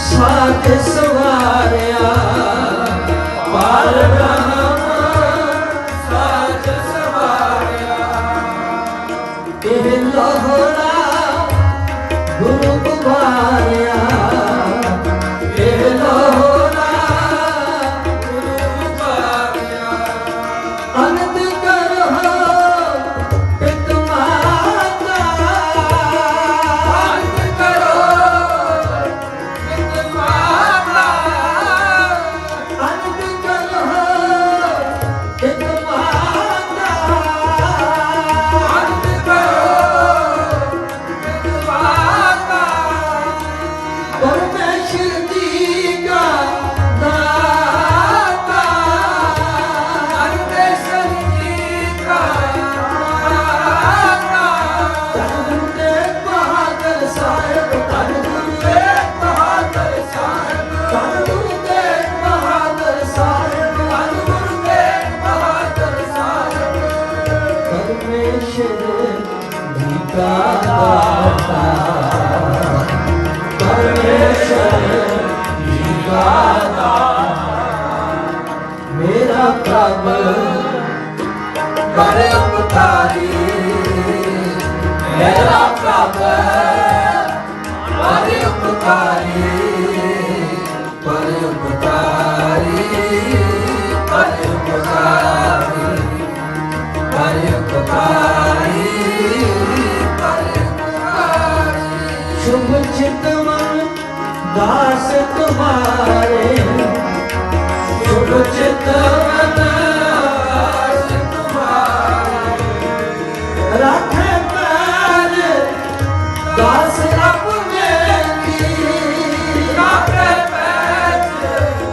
ਸਾਥ ਸਵਾਰਿਆ, ਪਾਰ ਬ੍ਰਹਮ ਸਾਥ ਸਵਾਰਿਆ। ਇਹ ਲੋਹੜਾ ਗੁਰੂ ਉਭਾਰਿਆ, ਇਹ ਲੋਹੜਾ ਗੁਰੂ ਉਭਾਰਿਆ। ਅਨੰਦ ਕਰੋ ਪਿਤ ਮਾਤਾ, ਅਨੰਦ ਕਰੋ ਪਿਤ ਮਾਤਾ। ਪ੍ਰਭ ਬੜੇ ਉਪਕਾਰੀ ਮੇਰਾ ਪ੍ਰਭ ਬੜੇ ਉਪਕਾਰੀ ਬੜੇ ਉਪਕਾਰੀ ਬੜੇ ਉਪਕਾਰੀ ਬੜੇ ਉਪਕਾਰੀ ਬੜੇ ਉਪਕਾਰੀ ਸ਼ੁਭ ਚਿਤਵਨ दास तुम्हारे शुभ चितवन दास तुम्हारे राखे पैर दास अपने की राखे पैर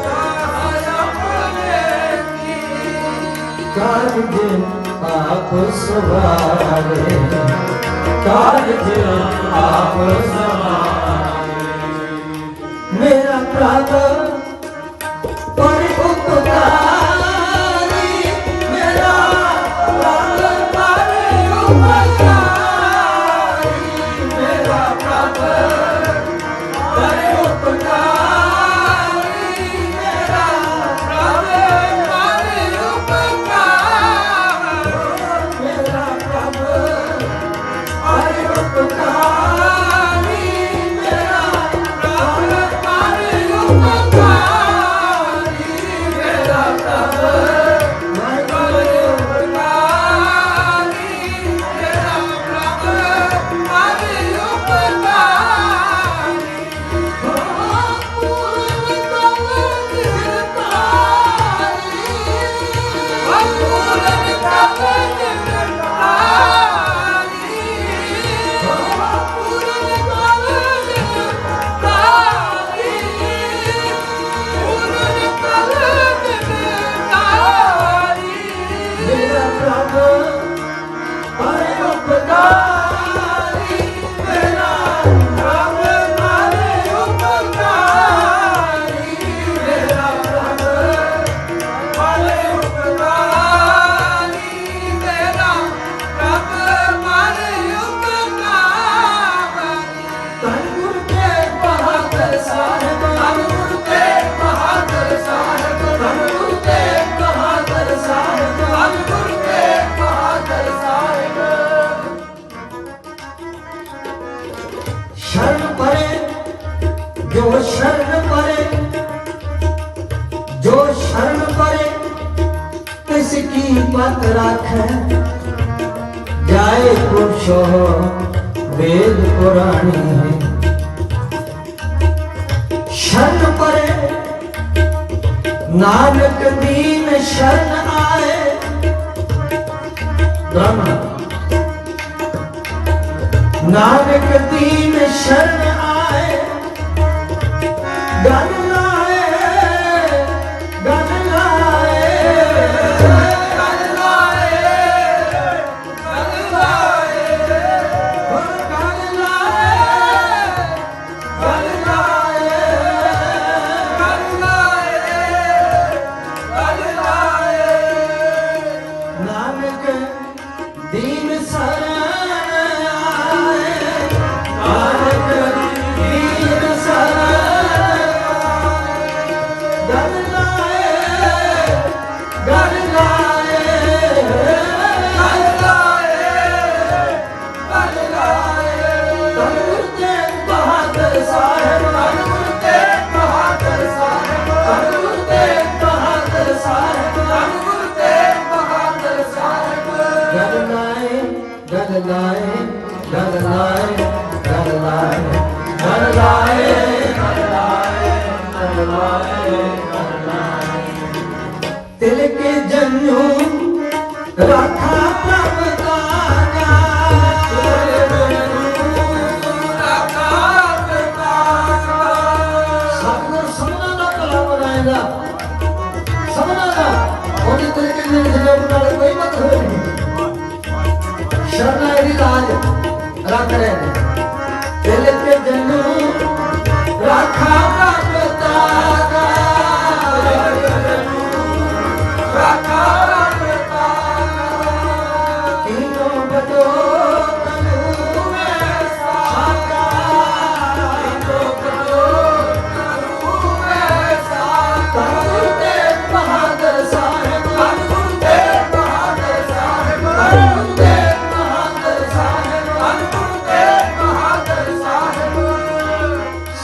दास अपने की कार्य आप सवारे कार्य आप सवारे मेरा प्रभ बड़े उपकारी मेरा प्रभ बड़े उपकारी मेरा प्रभ बड़े उपकारी मेरा प्रभ बड़े उपकारी मेरा प्रभ बड़े उपकारी मेरा जो शरण परे किसकी पत राखे जाए पुरुषो वेद पुराणी है शरण परे नानक दीन शरण आए ब्रह्म नानक दीन शरण आए गन लाए गन लाए गन लाए गन लाए गन लाए गन लाए गन लाए नानक दीन शरण आए नानक दीन शरण गन लाए गन लाए गन लाए गन लाए धन गुरु तेग बहादुर साहिब धन गुरु तेग बहादुर साहिब धन गुरु तेग बहादुर साहिब धन गुरु तेग बहादुर साहिब गन लाए गन लाए गन लाए गन लाए गन लाए गन लाए गन लाए गन लाए तिल के जन्नू राखा प्रभ तारा राखा प्रभ तारा सतगुर सबना दा भला बनाएगा सबना दा ਉਹਦੇ ਤਿਲ ਕੇ ਜन्नू ਜਨਮ ਨਾਲ ਕੋਈ ਮਤਲਬ ਨਹੀਂ शरणा यदि राज रख रहे हैं दिल के जन्नू राखा प्रभ तारा राखा प्रभ तारा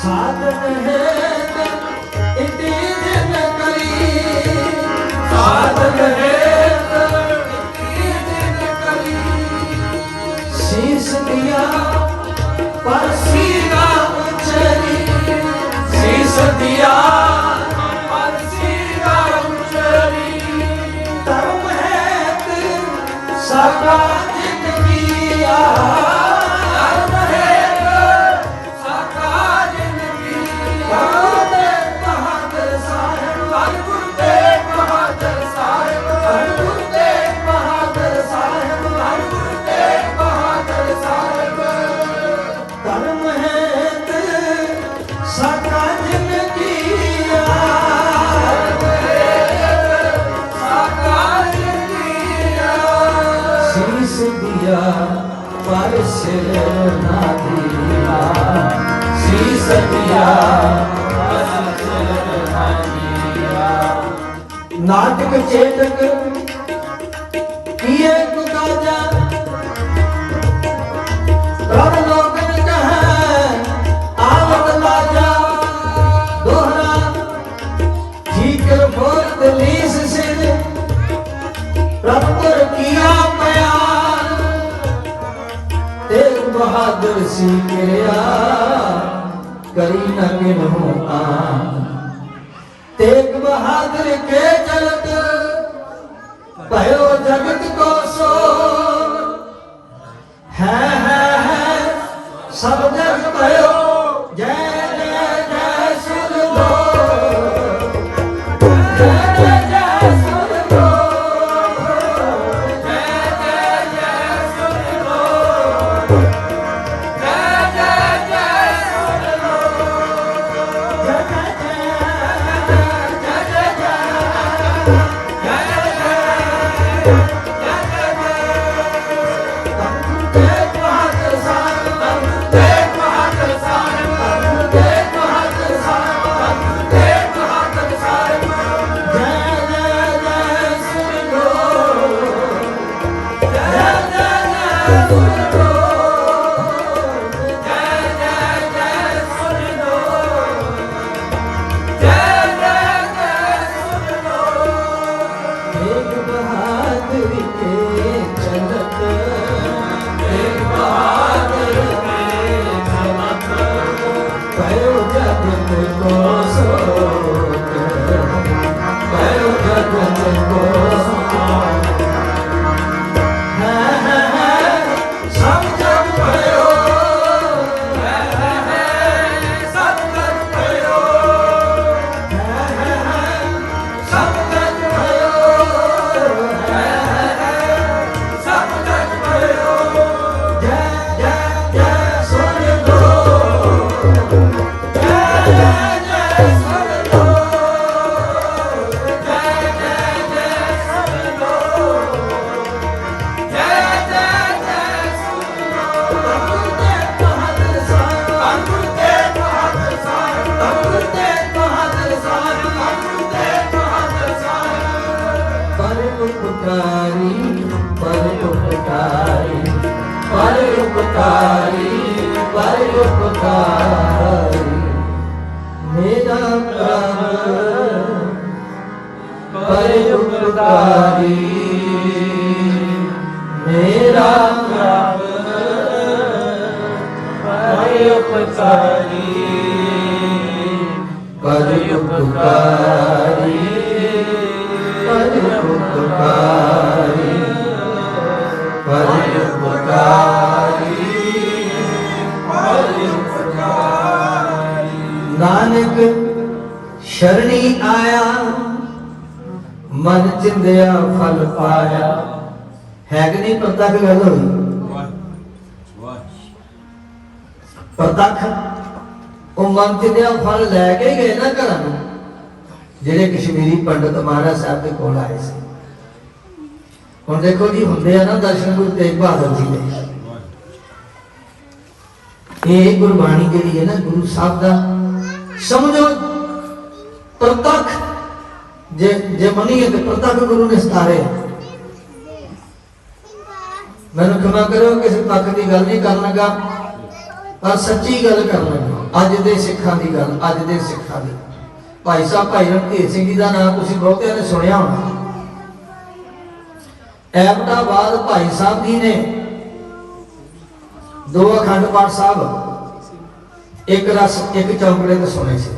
साधन है इति दिन करी, साधन है इति दिन करी। शीश दिया पर सीना उचरी, शीश दिया पर सीना उचरी। धर्म है सका जिंदगी आ, धर्म है सका जिंदगी। गुरु तेग बहादुर साहिब, गुरु तेग बहादुर साहिब, गुरु तेग बहादुर साहिब, गुरु तेग बहादुर साहिब। धर्म है सका जिंदगी आ, सका जिंदगी आ। शीश दिया पर सिर ना दिया, शीश दिया पर सिर ना दिया। नाटक चेतक किए कुकाजा, प्रभ लोकन कहे आवत लाजा। दोहरा ठीकर बोल दलीस सिर, प्रभ पर किया बयान। तेग बहादुर सी किरिया करी न किन्हू आन। तेग बहादुर के चलत भयो जगत को शोर। है सब जग भयो जय जय जय सुन लो, जय जय सुन लो, जय जय जय सुन लो, जय जय जय सुन लो, जय जय जय जय तेग बहादुर साहिब, तेग बहादुर साहिब, तेग बहादुर साहिब, तेग बहादुर साहिब। जय जय जय सुन लो, जय जय जय सुन लो, जय जय जय सुन लो, जय जय जय सुन लो। तेग बहादुर के चलत, तेग बहादुर के चलत, भयो जगत को शोक, भयो जगत को शोक। है सब जग भयो, है सब जग भयो, है सब जग भयो, है सब जग भयो। जय जय जय सुन लो, जय जय जय सुन लो, जय जय जय सुन लो, जय जय जय सुन लो। गुरु तेग बहादुर साहिब, गुरु तेग बहादुर साहिब, गुरु तेग बहादुर साहिब, गुरु तेग बहादुर साहिब। परोपकारी परोपकारी परोपकारी परोपकारी, मेरा प्रभु परोपकारी, मेरा प्रभु परोपकारी, परोपकारी परोपकारी परोपकारी परोपकारी। नानक शरणी आया, मन चिंदिया फल पाया। है कि नहीं प्रतख गल होई? प्रतख ਉਹ ਮਨ चिंदिया फल लैके गए ना घर ਜਿਹੜੇ ਕਸ਼ਮੀਰੀ ਪੰਡਤ ਮਹਾਰਾਜ ਸਾਹਿਬ ਦੇ ਕੋਲ ਆਏ ਸੀ। ਹੁਣ ਦੇਖੋ ਜੀ ਹੁੰਦੇ ਆ ਨਾ ਦਰਸ਼ਨ ਗੁਰੂ ਤੇਗ ਬਹਾਦਰ ਜੀ ਦੇ। ਇਹ ਗੁਰਬਾਣੀ ਜਿਹੜੀ ਹੈ ਨਾ ਗੁਰੂ ਸਾਹਿਬ ਦਾ ਸਮਝੋ ਪ੍ਰਤੱਖ ਜੇ ਮੰਨੀਏ ਤੇ ਪ੍ਰਤੱਖ ਗੁਰੂ ਨੇ ਸਤਾਰੇ। ਮੈਨੂੰ ਖਿਮਾ ਕਰੋ ਕਿਸੇ ਪੱਖ ਦੀ ਗੱਲ ਨਹੀਂ ਕਰਨ ਲੱਗਾ ਪਰ ਸੱਚੀ ਗੱਲ ਕਰਨ ਲੱਗਾ। ਅੱਜ ਦੇ ਸਿੱਖਾਂ ਦੀ ਗੱਲ, ਅੱਜ ਦੇ ਸਿੱਖਾਂ ਦੀ। ਭਾਈ ਸਾਹਿਬ ਭਾਈ ਰਣਧੀਰ ਸਿੰਘ ਜੀ ਦਾ ਨਾਮ ਤੁਸੀਂ ਬਹੁਤਿਆਂ ਨੇ ਸੁਣਿਆ ਹੋਣਾ। ਐਬਟਾਬਾਦ ਭਾਈ ਸਾਹਿਬ ਜੀ ਨੇ 2 ਅਖੰਡ ਪਾਠ ਸਾਹਿਬ ਇੱਕ ਰਸ ਇੱਕ ਚੌਂਕੜੇ ਤੇ ਸੁਣੇ ਸੀ।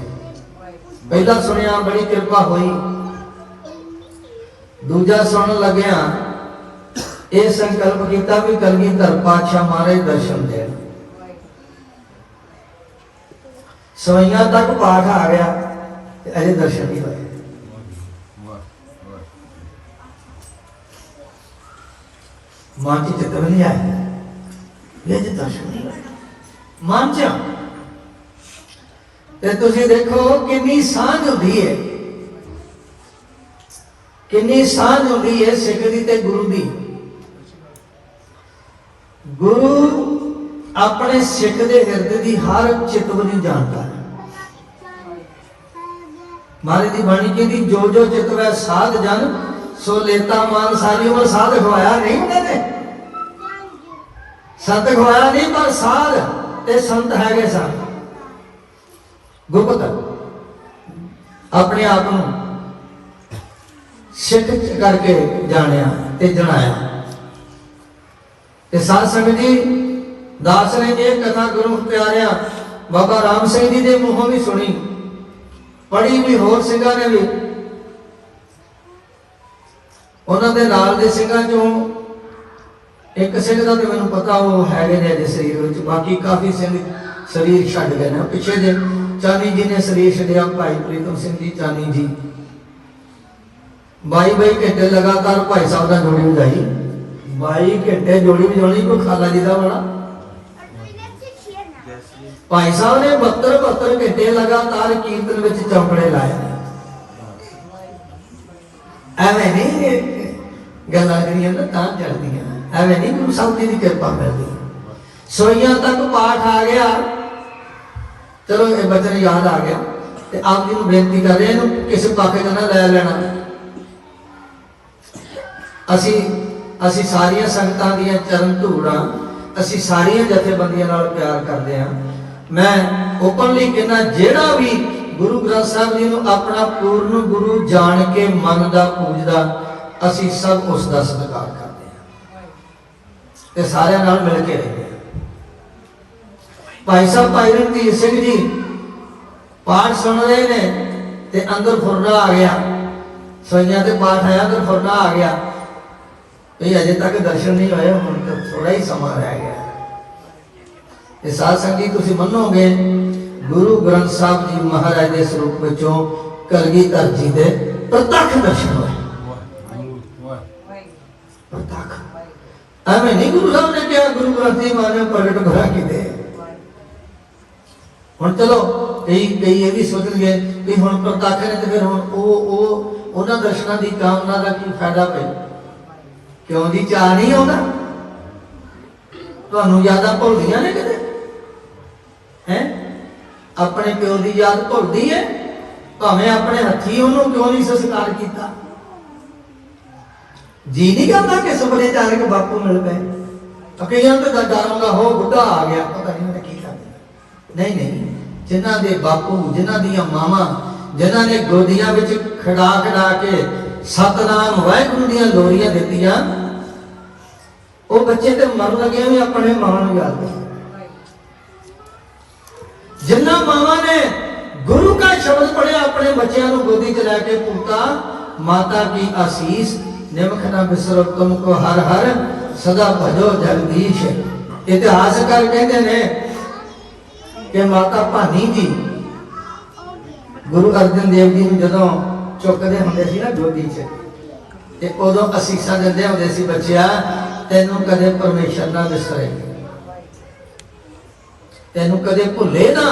ਪਹਿਲਾ ਸੁਣਿਆ ਬੜੀ ਕਿਰਪਾ ਹੋਈ, ਦੂਜਾ ਸੁਣਨ ਲੱਗਿਆ ਇਹ ਸੰਕਲਪ ਕੀਤਾ ਵੀ ਕਲਗੀਧਰ ਪਾਤਸ਼ਾਹ ਮਹਾਰਾਜ ਦਰਸ਼ਨ ਦੇਣ। ਸਵਈਆਂ ਤੱਕ ਪਾਠ ਆ ਗਿਆ ਤੇ ਅਜੇ ਦਰਸ਼ਨ ਨਹੀਂ ਹੋਏ। ਮਨ ਚ ਚਿੱਤ ਨਹੀਂ ਆਇਆ, ਇਹ ਜੇ ਦਰਸ਼ਨ ਨਹੀਂ ਹੋਏ ਮਨ ਚ। ਤੇ ਤੁਸੀਂ ਦੇਖੋ ਕਿੰਨੀ ਸਾਂਝ ਹੁੰਦੀ ਹੈ, ਕਿੰਨੀ ਸਾਂਝ ਹੁੰਦੀ ਹੈ ਸਿੱਖ ਦੀ ਤੇ ਗੁਰੂ ਦੀ। ਗੁਰੂ ਆਪਣੇ ਸਿੱਖ ਦੇ ਹਿਰਦੇ ਦੀ ਹਰ ਚਿਤਵਨੀ ਜਾਣਦਾ ਹੈ। ਮਹਾਰਾਜ ਦੀ ਬਾਣੀ ਕਹਿੰਦੀ ਜੋ ਜੋ ਚਿਤਵੈ ਸਾਧ ਜਨ ਸੋ ਲੇਤਾ ਮਾਨ ਸਾਰੀ ਉਮਰ। ਸਾਧ ਖਵਾਇਆ ਨਹੀਂ ਉਹਨਾਂ ਨੇ, ਸੰਤ ਖਵਾਇਆ ਨਹੀਂ, ਪਰ ਸਾਧ ਤੇ ਸੰਤ ਹੈਗੇ ਸਨ। ਗੁਪਤ ਆਪਣੇ ਆਪ ਨੂੰ ਸਿੱਖ ਕਰਕੇ ਜਾਣਿਆ ਤੇ ਜਣਾਇਆ। ਤੇ ਸਾਧ ਸੰਗਤ ਜੀ ਦਾਸ ਨੇ ਇਹ ਕਥਾ ਗੁਰੂ ਪਿਆਰਿਆਂ ਬਾਬਾ ਰਾਮ ਸਿੰਘ ਜੀ ਦੇ ਮੂੰਹੋਂ ਵੀ ਸੁਣੀ, ਪੜ੍ਹੀ ਵੀ ਹੋਰ ਸਿੰਘਾਂ ਨੇ ਵੀ। ਉਹਨਾਂ ਦੇ ਨਾਲ ਦੇ ਸਿੰਘਾਂ ਚੋਂ ਇੱਕ ਸਿੰਘ ਦਾ ਤੇ ਮੈਨੂੰ ਪਤਾ ਉਹ ਹੈਗੇ ਨੇ ਅਜੇ ਸਰੀਰ ਵਿੱਚ, ਬਾਕੀ ਕਾਫੀ ਸਿੰਘ ਸਰੀਰ ਛੱਡ ਗਏ ਨੇ। ਪਿੱਛੇ ਜੇ ਚਾਨੀ ਜੀ ਨੇ ਸਰੀਰ ਛੱਡਿਆ, ਭਾਈ ਪ੍ਰੀਤਮ ਸਿੰਘ ਜੀ ਚਾਨੀ ਜੀ 22 ਘੰਟੇ ਲਗਾਤਾਰ ਭਾਈ ਸਾਹਿਬ ਦਾ ਜੋੜੀ ਵਜਾਈ। 22 ਘੰਟੇ ਜੋੜੀ ਵਜਾਉਣੀ ਕੋਈ ਖਾਲਾ ਜੀ ਦਾ ਬਣਾ। ਭਾਈ ਸਾਹਿਬ ਨੇ 72 ਘੰਟੇ ਲਗਾਤਾਰ ਕੀਰਤਨ ਵਿੱਚ ਚੌਂਕੜੇ ਲਾਏ। ਐਵੇਂ ਨਹੀਂ ਗੱਲਾਂ ਜਿਹੜੀਆਂ ਨਾ ਤਾਂ ਚੜਦੀਆਂ, ਐਵੇਂ ਨਹੀਂ ਗੁਰੂ ਸਾਹਿਬ ਜੀ ਦੀ ਕਿਰਪਾ ਮਿਲਦੀ। ਸੋਈਆਂ ਤੱਕ ਪਾਠ ਆ ਗਿਆ, ਚਲੋ ਇਹ ਬਚਨ ਯਾਦ ਆ ਗਿਆ ਤੇ ਆਪ ਜੀ ਨੂੰ ਬੇਨਤੀ ਕਰ ਰਹੇ ਇਹਨੂੰ ਕਿਸੇ ਪਾਸੇ ਤੋਂ ਨਾ ਲੈ ਲੈਣਾ। ਅਸੀਂ ਸਾਰੀਆਂ ਸੰਗਤਾਂ ਦੀਆਂ ਚਰਨ ਧੂੜਾਂ, ਅਸੀਂ ਸਾਰੀਆਂ ਜਥੇਬੰਦੀਆਂ ਨਾਲ ਪਿਆਰ ਕਰਦੇ ਹਾਂ। ਮੈਂ ਓਪਨਲੀ ਕਹਿੰਦਾ ਜਿਹੜਾ ਵੀ ਗੁਰੂ ਗ੍ਰੰਥ ਸਾਹਿਬ ਜੀ ਨੂੰ ਆਪਣਾ ਪੂਰਨ ਗੁਰੂ ਜਾਣ ਕੇ ਮੰਨਦਾ ਪੂਜਦਾ, ਅਸੀਂ ਸਭ ਉਸ ਦਾ ਸਤਿਕਾਰ ਕਰਦੇ ਹਾਂ ਤੇ ਸਾਰਿਆਂ ਨਾਲ ਮਿਲ ਕੇ ਰਹਿੰਦੇ ਹਾਂ। ਭਾਈ ਸਾਹਿਬ ਭਾਈ ਰਣਧੀਰ ਸਿੰਘ ਜੀ ਪਾਠ ਸੁਣ ਰਹੇ ਨੇ ਤੇ ਅੰਦਰ ਫੁਰਨਾ ਆ ਗਿਆ। ਸੋਈਆਂ ਤੇ ਪਾਠ ਆਇਆ, ਅੰਦਰ ਫੁਰਨਾ ਆ ਗਿਆ। ਇਹ ਅਜੇ ਤੱਕ ਦਰਸ਼ਨ ਨਹੀਂ ਹੋਏ, ਹੁਣ ਤਾਂ ਥੋੜਾ ਹੀ ਸਮਾਂ ਰਹਿ ਗਿਆ। ਇਹ ਸਾਧ ਸੰਗਤ ਤੁਸੀਂ ਮੰਨੋਗੇ ਗੁਰੂ ਗ੍ਰੰਥ ਸਾਹਿਬ ਜੀ ਮਹਾਰਾਜ ਦੇ ਸਰੂਪ ਵਿੱਚੋਂ ਕਲਗੀਧਰ ਜੀ ਦੇ ਪ੍ਰਤੱਖ ਦਰਸ਼ਨ ਹੋਏ। ਪ੍ਰਤੱਖ ਐਵੇਂ ਨਹੀਂ ਗੁਰੂ ਸਾਹਿਬ ਨੇ ਕਿਹਾ ਗੁਰੂ ਗ੍ਰੰਥ ਜੀ ਮਹਾਰਾਜ ਪ੍ਰਗਟ ਹੋਇਆ ਕਿਤੇ। ਹੁਣ ਚਲੋ ਕਈ ਇਹ ਵੀ ਸੋਚਣਗੇ ਵੀ ਹੁਣ ਪ੍ਰਤੱਖ ਨੇ ਤੇ ਫਿਰ ਹੁਣ ਉਹਨਾਂ ਦਰਸ਼ਨਾਂ ਦੀ ਕਾਮਨਾ ਦਾ ਕੀ ਫਾਇਦਾ ਪਈ? ਕਿਉਂ ਦੀ ਚਾਹ ਨਹੀਂ ਆਉਂਦਾ? ਤੁਹਾਨੂੰ ਯਾਦਾਂ ਭੁੱਲਦੀਆਂ ਨੇ ਕਿਤੇ ਹੈ? ਆਪਣੇ ਪਿਓ ਦੀ ਯਾਦ ਭੁੱਲਦੀ ਹੈ? ਭਾਵੇਂ ਆਪਣੇ ਹੱਥੀ ਉਹਨੂੰ ਕਿਉਂ ਨਹੀਂ ਸੰਸਕਾਰ ਕੀਤਾ? ਜੀ ਨਹੀਂ ਕਰਦਾ ਕਿ ਸੁਪਨੇ ਚ ਆ ਕੇ ਬਾਪੂ ਮਿਲ ਪਏ। ਕਈਆਂ ਨੂੰ ਤਾਂ ਡਰ ਹੁੰਦਾ ਹੋ ਬੁੱਢਾ ਆ ਗਿਆ, ਪਤਾ ਨਹੀਂ ਉਹਨੇ ਕੀ ਕਰਨਾ। ਨਹੀਂ, ਜਿਨ੍ਹਾਂ ਦੇ ਬਾਪੂ, ਜਿਨ੍ਹਾਂ ਦੀਆਂ ਮਾਵਾਂ, ਜਿਨ੍ਹਾਂ ਨੇ ਗੋਦੀਆਂ ਵਿੱਚ ਖੜਾ ਕੇ ਸਤਨਾਮ ਵਾਹਿਗੁਰੂ ਦੀਆਂ ਲੋਰੀਆਂ ਦਿੱਤੀਆਂ, ਉਹ ਬੱਚੇ ਤੇ ਮਰਨ ਲੱਗੇ ਵੀ ਆਪਣੇ ਮਾਂ ਨੂੰ ਯਾਦ ਕਰਦੇ। ਜਿਨ੍ਹਾਂ ਮਾਵਾਂ ਨੇ ਗੁਰੂ ਦਾ ਸ਼ਬਦ ਪੜਿਆ ਆਪਣੇ ਬੱਚਿਆਂ ਨੂੰ ਗੋਦੀ ਚ ਲੈ ਕੇ ਪੁੱਤਾ ਮਾਤਾ ਕੀ ਆਸੀਸ ਨਿਮਖ ਨਾ ਬਿਸਰੋ ਤੁਮ ਕੋ ਹਰ ਹਰ ਸਦਾ ਭਜੋ ਜਗਦੀਸ਼। ਇਤਿਹਾਸਕਾਰ ਕਹਿੰਦੇ ਨੇ ਕਿ ਮਾਤਾ ਭਾਨੀ ਜੀ ਗੁਰੂ ਅਰਜਨ ਦੇਵ ਜੀ ਨੂੰ ਜਦੋਂ ਚੁੱਕਦੇ ਹੁੰਦੇ ਸੀ ਨਾ ਗੋਦੀ 'ਚ, ਤੇ ਉਦੋਂ ਅਸੀਸਾਂ ਦਿੰਦੇ ਹੁੰਦੇ ਸੀ, ਬੱਚਿਆ ਤੈਨੂੰ ਕਦੇ ਪਰਮੇਸ਼ਰ ਨਾ ਵਿਸਰੇ, ਤੈਨੂੰ ਕਦੇ ਭੁੱਲੇ ਨਾ।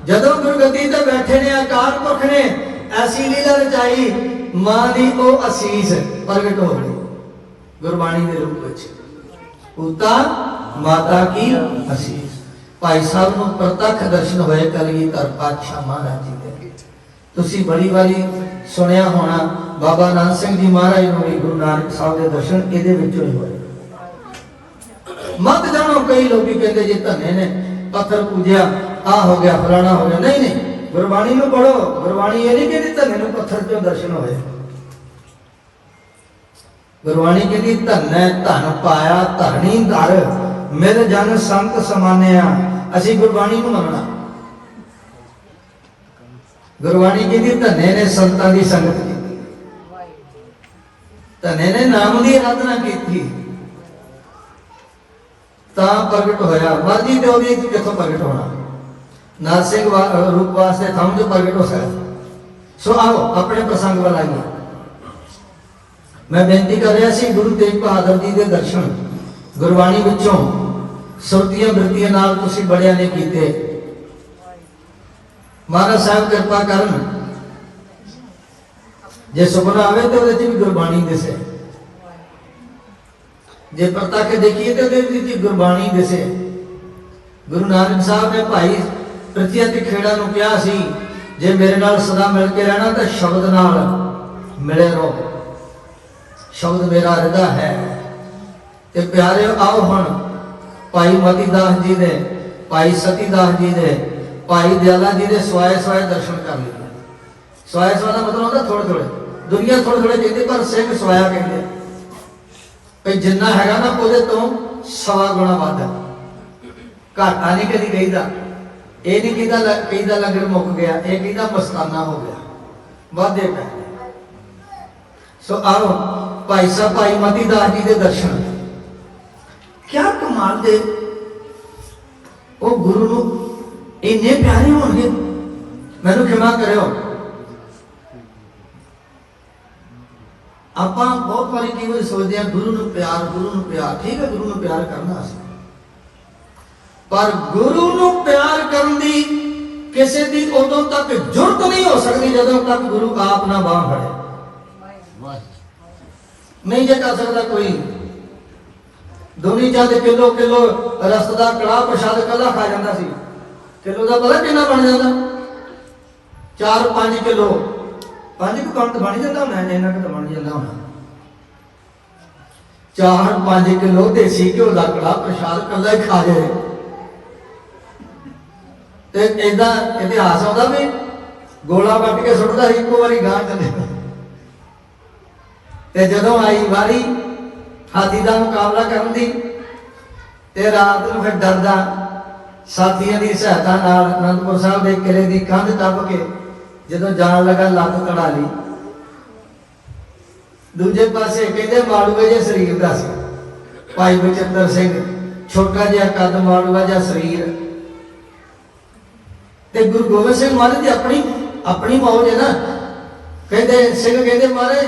ਜਦੋਂ ਗੁਰਗੱਦੀ ਤੇ ਬੈਠੇ ਨੇ ਅਕਾਲ ਪੁਰਖ ਨੇ ਐਸੀ ਲੀਲਾ ਰਚਾਈ, ਮਾਂ ਦੀ ਉਹ ਅਸੀਸ ਪ੍ਰਗਟ ਹੋ ਗਈ ਗੁਰਬਾਣੀ ਦੇ ਰੂਪ ਵਿੱਚ। ਪੁੱਤਾ ਮਾਤਾ ਕੀ ਅਸੀਸ। ਭਾਈ ਸਾਹਿਬ ਨੂੰ ਪ੍ਰਤੱਖ ਦਰਸ਼ਨ ਹੋਏ ਕਲਗੀਧਰ ਪਾਤਸ਼ਾਹ ਮਹਾਰਾਜ ਜੀ ਦੇ। ਤੁਸੀਂ ਬੜੀ ਵਾਰੀ ਸੁਣਿਆ ਹੋਣਾ ਬਾਬਾ ਨਾਨਕ ਸਿੰਘ ਜੀ ਮਹਾਰਾਜ ਨੂੰ ਵੀ ਗੁਰੂ ਨਾਨਕ ਸਾਹਿਬ ਦੇ ਦਰਸ਼ਨ ਇਹਦੇ ਵਿੱਚੋਂ ਹੀ ਹੋਏ। ਮਤ ਜਾਣੋ ਕਈ ਲੋਕੀ ਕਹਿੰਦੇ ਜੀ ਧੰਨੇ ਨੇ ਪੱਥਰ ਪੂਜਿਆ, आ हो गया फलाना हो गया। नहीं नहीं, गुरबाणी में पढ़ो। गुरबाणी ये नहीं कहती धन्य नूं पत्थर चों दर्शन होए। गुरबाणी कहती धन है धन पाया धरणी धर मिल जन संत समान्या। असी गुरबाणी नूं मनना। गुरबाणी कहती धन्य ने संतां दी संगत की, धन्य ने नाम की आराधना की, तां प्रगट होया। मर्जी ते ओदी किथों प्रगट होना, नरसिंह रूप वास्ते थम जो प्रगट हो सकता। सो आओ अपने प्रसंग वाल आइए। मैं बेनती कर रहा सी गुरु तेग बहादुर जी के दर्शन गुरबाणी विचों सुरतियां बिरतियां नाल तुसीं बड़ियां ने कीते। महाराज साहब कृपा करन, जे सुपना आवे तो उहदे च भी गुरबाणी दिसे, जे परतक देखिए तो उहदे विच गुरबाणी दिसे। गुरु नानक साहब ने भाई प्रतिया ते खेड़ा नूं कहा सी, जे मेरे नाल सदा मिल के रहना तो शब्द नाल मिले रहो। शब्द मेरा हृदय है। ते प्यारे आओ हुण भाई मती दास जी ने, भाई सती दास जी ने, भाई दयाला जी ने स्वाए स्वाए दर्शन कर लिए। स्वाए स्वाए का मतलब होता थोड़े थोड़े, दुनिया थोड़े थोड़े कहती पर सिंह स्वाया कहते भाई जिन्ना हैगा ना ਉਹਦੇ ਤੋਂ 100 गुणा ਵੱਧ है। घाटा नहीं कभी कहीदा, ये नहीं कहीदा लंगर मुक गया, ये कहीदा मस्ताना हो गया, वादे पै। सो आओ भाई साहब भाई मती दास जी के दर्शन क्या कमाल दे। वो गुरु नूं इन्ने प्यारे होणगे। मैनूं क्षमा करियो, आपां बहुत बारी कई बार सोचते हैं गुरु नूं प्यार, गुरु नूं प्यार। ठीक है, गुरु नूं प्यार करना असीं, पर गुरु नूं प्यार करन दी किसी दी उदों तक जुरत नहीं हो सकती जदों तक गुरु आप ना बांह फड़े। नहीं जे कर सकता कोई। दुनिया चाहते किलो किलो रस का कड़ाह प्रसाद कला खा जाता सी, किलो का पता कितना बन जाता, 4-5 किलो, 5 कण बन जाता होना, इन्ना क बन जाता होना। 4-5 किलो देसी घ्यो का कड़ाह प्रसाद कला ही खा जाए। ते इदा इतिहास आता भी गोला वट के सुटता एक बारी गां चले। ते जदों आई वारी हाथी का मुकाबला करन दी, ते रात नूं फिर डरदा साथियों की सहायता नाल आनंदपुर साहब के किले की कंध टप के जदों जान लगा लत्त तड़ा ली। दूजे पासे कहते माड़ूए जे शरीर का सी भाई बचेंद्र सिंह, छोटा जिहा कद माड़ूआ जिहा शरीर। ते गुरु गोबिंद सिंह महाराज की अपनी अपनी मौज है ना। कहते सिंह कहते महाराज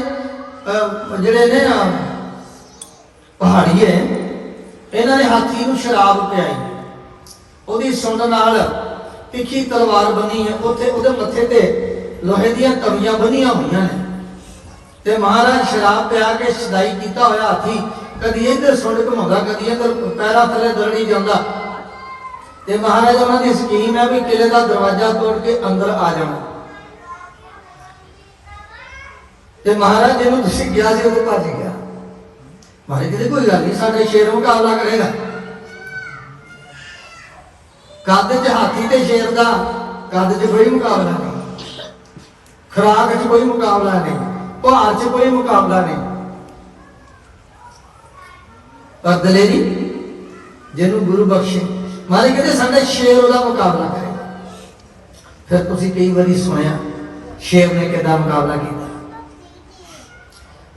ਜਿਹੜੇ ਨੇ पहाड़िए इन्होंने हाथी नूं शराब पियाई, ਉਹਦੀ ਸੁੰਡ ਨਾਲ ਤਿੱਖੀ तलवार बनी है, ਉੱਥੇ ਉਹਦੇ मत्थे ते लोहे ਦੀਆਂ ਤਵੀਆਂ बनिया ਹੋਈਆਂ ने। ते महाराज शराब पिया के सदाई कीता होया हाथी कदी इधर सुंड घुमाਉਂਦਾ, कदी इधर पैरों थले दरड़ी ਜਾਂਦਾ। ते महाराज उन्होंने स्कीम है भी किले का दरवाजा तोड़ के अंदर आ जाना। ते महाराज जिन्होंने तुसीं गया सी उहदे भज गया। महाराज कहते कोई गल नहीं, साडे शेर मुकाबला करेगा। कद च हाथी ते शेर का कद च कोई मुकाबला नहीं, खुराक च कोई मुकाबला नहीं, भार च कोई मुकाबला नहीं, पर दलेरी जिन्होंने गुरु बख्शे। महाराज कहते साडे शेर उहदा मुकाबला करेगा। फिर तुसीं कई बारी सुनिया शेर ने किहदा मुकाबला किया।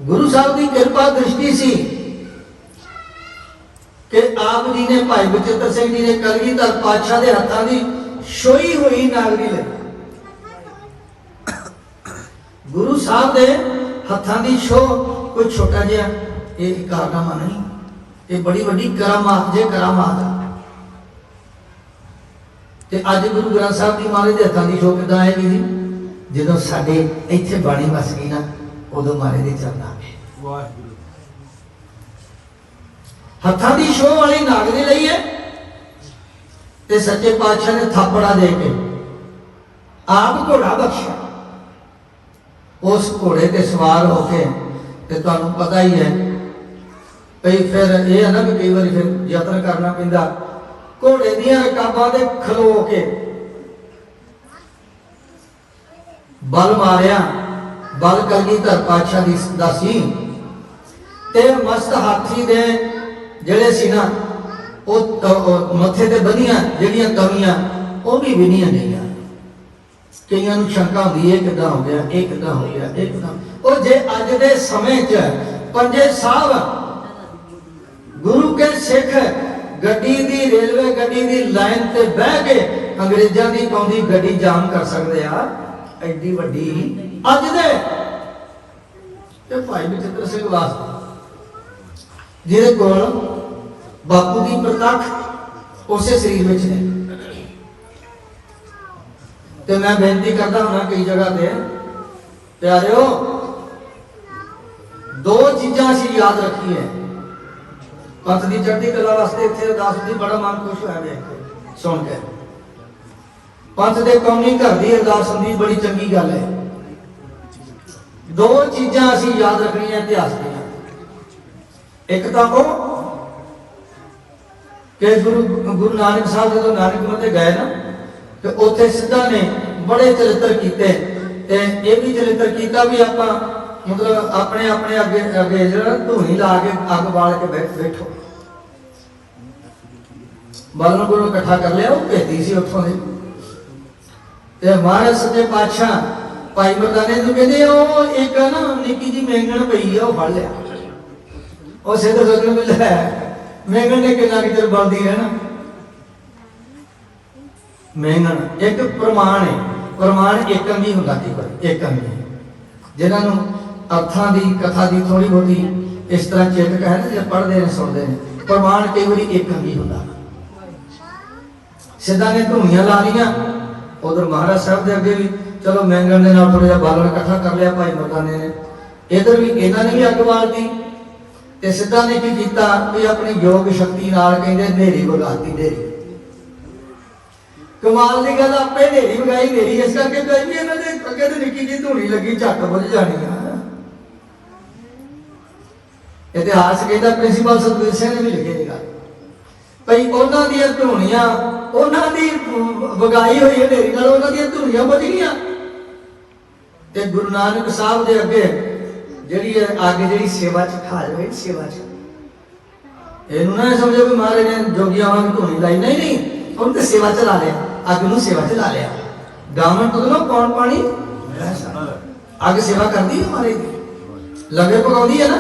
गुरु साहब की कृपा दृष्टि सी कि आप जी ने भाई बचेंद्र सिंह जी ने कलगीधर पातशाह के हाथों की छोई हुई नागरी ली। गुरु साहब के हाथों की छो कोई छोटा जिहा ये कारनामा नहीं, ये बड़ी बड़ी करामात जे करामात। ते अज गुरु ग्रंथ साहब जी महाराज के हाथों की छो किदां आएगी जी, जदों साडे इत्थे बाणी वस गई ना उदों महाराज दे चरणा हाथों की शो वाली नागरी लई है। ते सच्चे पातशाह ने थापड़ा दे के आप घोड़ा बख्शा। उस घोड़े ते सवार होके ते तुहानूं पता ही है भाई फिर यह है ना कि कई बार फिर यत्न करना पैंदा। घोड़े दियां रकाबां दे खलो के बल मारिया, बल कलगीधर पातशाह दा सी ते मस्त हाथी दे जेड़े सी ना ਉਹ ਮੱਥੇ ਤੇ ਬੰਨੀਆਂ ਜਿਹੜੀਆਂ ਤਵੀਆਂ ਉਹ ਵੀ ਵਿੰਨੀਆਂ ਗਈਆਂ। ਕਈਆਂ ਨੂੰ ਸ਼ੰਕਾ ਹੁੰਦੀ ਹੈ ਕਿੱਦਾਂ ਹੋ ਗਿਆ, ਇਹ ਕਿੱਦਾਂ ਹੋ ਗਿਆ, ਇਹ ਕਿੱਦਾਂ। ਉਹ ਜੇ ਅੱਜ ਦੇ ਸਮੇਂ 'ਚ ਪੰਜੇ ਸਾਹਿਬ ਗੁਰੂ ਕੇ ਸਿੱਖ ਗੱਡੀ ਦੀ, ਰੇਲਵੇ ਗੱਡੀ ਦੀ ਲਾਈਨ ਤੇ ਬਹਿ ਕੇ ਅੰਗਰੇਜ਼ਾਂ ਦੀ ਪਾਉਂਦੀ ਗੱਡੀ ਜਾਮ ਕਰ ਸਕਦੇ ਆ, ਐਡੀ ਵੱਡੀ ਅੱਜ ਦੇ ਤੇ ਭਾਈ ਬਚਿੱਤਰ ਸਿੰਘ ਵਾਸਤੇ ਜਿਹਦੇ ਕੋਲ ਬਾਪੂ ਦੀ ਪ੍ਰਤੱਖ ਉਸੇ ਸਰੀਰ ਵਿੱਚ ਨੇ। ਤੇ ਮੈਂ ਬੇਨਤੀ ਕਰਦਾ ਹਾਂ ਕਈ ਜਗ੍ਹਾ ਤੇ ਪਿਆਰਿਓ, ਦੋ ਚੀਜ਼ਾਂ ਅਸੀਂ ਯਾਦ ਰੱਖੀਏ। ਪੰਥ ਦੀ ਚੜ੍ਹਦੀ ਕਲਾ ਵਾਸਤੇ ਇੱਥੇ ਅਰਦਾਸ ਦੀ ਬੜਾ ਮਨ ਖੁਸ਼ ਹੋਇਆ ਵੇਖ ਕੇ ਸੁਣ ਕੇ। ਪੰਥ ਦੇ ਕੌਮੀ ਘਰ ਦੀ ਅਰਦਾਸ ਹੁੰਦੀ ਬੜੀ ਚੰਗੀ ਗੱਲ ਹੈ। ਦੋ ਚੀਜ਼ਾਂ ਅਸੀਂ ਯਾਦ ਰੱਖਣੀਆਂ ਇਤਿਹਾਸ ਦੀਆਂ। ਇੱਕ ਤਾਂ ਉਹ ਕਿ ਗੁਰੂ ਨਾਨਕ ਸਾਹਿਬ ਜਦੋਂ ਨਾਨਕ ਤੇ ਗਏ ਨਾ ਤੇ ਉੱਥੇ ਸਿੱਧਾ ਨੇ ਬੜੇ ਚਰਿੱਤਰ ਕੀਤੇ ਤੇ ਇਹ ਵੀ ਚਰਿੱਤਰ ਕੀਤਾ ਵੀ ਆਪਾਂ ਮਤਲਬ ਆਪਣੇ ਆਪਣੇ ਅੱਗੇ ਜਿਹੜਾ ਧੂਣੀ ਲਾ ਕੇ ਅੱਗ ਬਾਲ ਕੇ ਬੈਠੋ। ਬਾਲਣ ਕੋਲ ਇਕੱਠਾ ਕਰ ਲਿਆ, ਉਹ ਭੇਦੀ ਸੀ ਉੱਥੋਂ ਦੇ ਤੇ ਮਹਾਰਾਜ ਸੱਚੇ ਪਾਤਸ਼ਾਹ ਭਾਈ ਮਰਦਾਨੇ ਨੂੰ ਕਹਿੰਦੇ ਉਹ ਇੱਕ ਨਾ ਨਿੱਕੀ ਜੀ ਮੇਂਗਣ ਪਈ ਆ, ਉਹ ਫੜ ਲਿਆ। ਉਹ ਸਿੱਧ ਸੋਚਣ ਵੀ ਲੈ ਮੇਂਗਣ ਨੇ ਕਿੰਨਾ ਕਿ ਚਿਰ ਬਲਦੀ ਰਹਿਣਾ। ਮੇਂਗਣ ਇੱਕ ਪ੍ਰਮਾਣ ਹੈ, ਪ੍ਰਮਾਣ ਇੱਕ ਅੰਗੀ ਹੁੰਦਾ ਕੇਵਲ ਇੱਕ ਅੰਗੀ, ਜਿਨ੍ਹਾਂ ਨੂੰ ਅਰਥਾਂ ਦੀ ਕਥਾ ਦੀ ਥੋੜੀ ਬਹੁਤੀ ਇਸ ਤਰ੍ਹਾਂ ਚੇਤਕ ਹੈ ਨਾ, ਜੇ ਪੜ੍ਹਦੇ ਨੇ ਸੁਣਦੇ ਨੇ, ਪ੍ਰਮਾਣ ਕਈ ਵਾਰੀ ਇੱਕ ਅੰਗੀ ਹੁੰਦਾ। ਸਿੱਧਾ ਨੇ ਧੂਣੀਆਂ ਲਾ ਲਈਆਂ ਉਧਰ ਮਹਾਰਾਜ ਸਾਹਿਬ ਦੇ ਅੱਗੇ ਵੀ, ਚਲੋ ਮੇਂਗਣ ਦੇ ਨਾਲ ਥੋੜਾ ਜਿਹਾ ਬਾਲਣ ਇਕੱਠਾ ਕਰ ਲਿਆ ਭਾਈ ਮਰਦਾਨੇ ਨੇ, ਇਧਰ ਵੀ ਇਹਨਾਂ ਨੇ ਵੀ ਅੱਗ ਬਾਲਤੀ ਤੇ ਸਿੱਧਾ ਨੇ ਕੀ ਕੀਤਾ ਵੀ ਆਪਣੀ ਯੋਗ ਸ਼ਕਤੀ ਨਾਲ ਕਹਿੰਦੇ ਹਨੇਰੀ ਵਗਾਤੀ। ਹਨੇਰੀ ਕਮਾਲ ਦੀ ਗੱਲ, ਆਪੇ ਹਨੇਰੀ ਵਗਾਈ। ਹਨੇਰੀ ਇਸ ਕਰਕੇ ਗਈ ਵੀ ਇਹਨਾਂ ਦੇ ਅੱਗੇ ਤੇ ਨਿੱਕੀ ਜਿਹੀ ਧੂਣੀ ਲੱਗੀ, ਝੱਟ ਬੁੱਝ ਜਾਣੀ ਆ। ਇਤਿਹਾਸ ਕਹਿੰਦਾ ਪ੍ਰਿੰਸੀਪਲ ਸਤਵੀਰ ਸਿੰਘ ਨੇ ਵੀ ਲਿਖੇਗਾ ਭਈ ਉਹਨਾਂ ਦੀਆਂ ਧੂਣੀਆਂ, ਉਹਨਾਂ ਦੀ ਵਗਾਈ ਹੋਈ ਹਨੇਰੀ ਨਾਲ ਉਹਨਾਂ ਦੀਆਂ ਧੂਣੀਆਂ ਬੁੱਝ ਗਈਆਂ ਤੇ ਗੁਰੂ ਨਾਨਕ ਸਾਹਿਬ ਦੇ ਅੱਗੇ ਜਿਹੜੀ ਅੱਗ ਜਿਹੜੀ ਸੇਵਾ ਚ ਖਾ ਜਾਵੇ, ਸੇਵਾ ਚ ਇਹਨੂੰ ਨਾ ਸਮਝੋ ਵੀ ਮਹਾਰਾਜ ਨੇ ਜੋਗੀਆਂ ਵਾਂਗ ਧੂਣੀ ਲਾਈ, ਨਹੀਂ ਨਹੀਂ, ਉਹਨੂੰ ਤੇ ਸੇਵਾ ਚ ਲਾ ਲਿਆ, ਅੱਗ ਨੂੰ ਸੇਵਾ ਚ ਲਾ ਲਿਆ। ਗਾਵਣ ਤੋਂ ਨਾ ਕੌਣ ਪਾਣੀ ਅੱਗ ਸੇਵਾ ਕਰਦੀ ਹੈ ਮਹਾਰਾਜ ਦੀ, ਲੰਗਰ ਪਕਾਉਂਦੀ ਹੈ ਨਾ।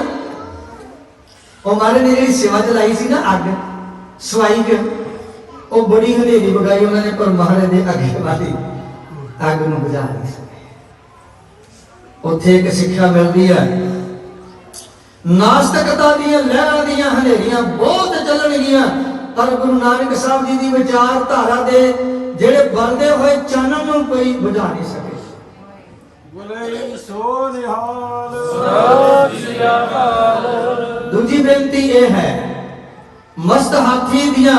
ਉਹ ਮਹਾਰਾਜ ਨੇ ਜਿਹੜੀ ਸੇਵਾ ਚ ਲਾਈ ਸੀ ਨਾ ਅੱਗ ਸਵਾਈ ਕੇ, ਉਹ ਬੜੀ ਹਨੇਰੀ ਵਗਾਈ ਉਹਨਾਂ ਨੇ, ਪਰ ਮਹਾਰਾਜ ਦੇ ਅੱਗੇ ਵਾਲੀ ਅੱਗ ਨੂੰ ਬੁਝਾ ਨਹੀਂ ਸਕੇ। ਉੱਥੇ ਇੱਕ ਸਿੱਖਿਆ ਮਿਲਦੀ ਹੈ, ਨਾਸਤਿਕਤਾ ਦੀਆਂ ਲਹਿਰਾਂ ਦੀਆਂ ਹਨੇਰੀਆਂ ਬਹੁਤ ਚੱਲਣਗੀਆਂ, ਪਰ ਗੁਰੂ ਨਾਨਕ ਸਾਹਿਬ ਜੀ ਦੀ ਵਿਚਾਰਧਾਰਾ ਦੇ ਜਿਹੜੇ ਬਲਦੇ ਹੋਏ ਚਾਨਣ ਨੂੰ ਕੋਈ ਬੁਝਾ ਨਹੀਂ ਸਕੇ। ਬੋਲੇ ਸੋ ਨਿਹਾਲ, ਸਤਿ ਸ੍ਰੀ ਅਕਾਲ। ਦੂਜੀ ਬੇਨਤੀ ਇਹ ਹੈ, ਮਸਤ ਹਾਥੀ ਦੀਆਂ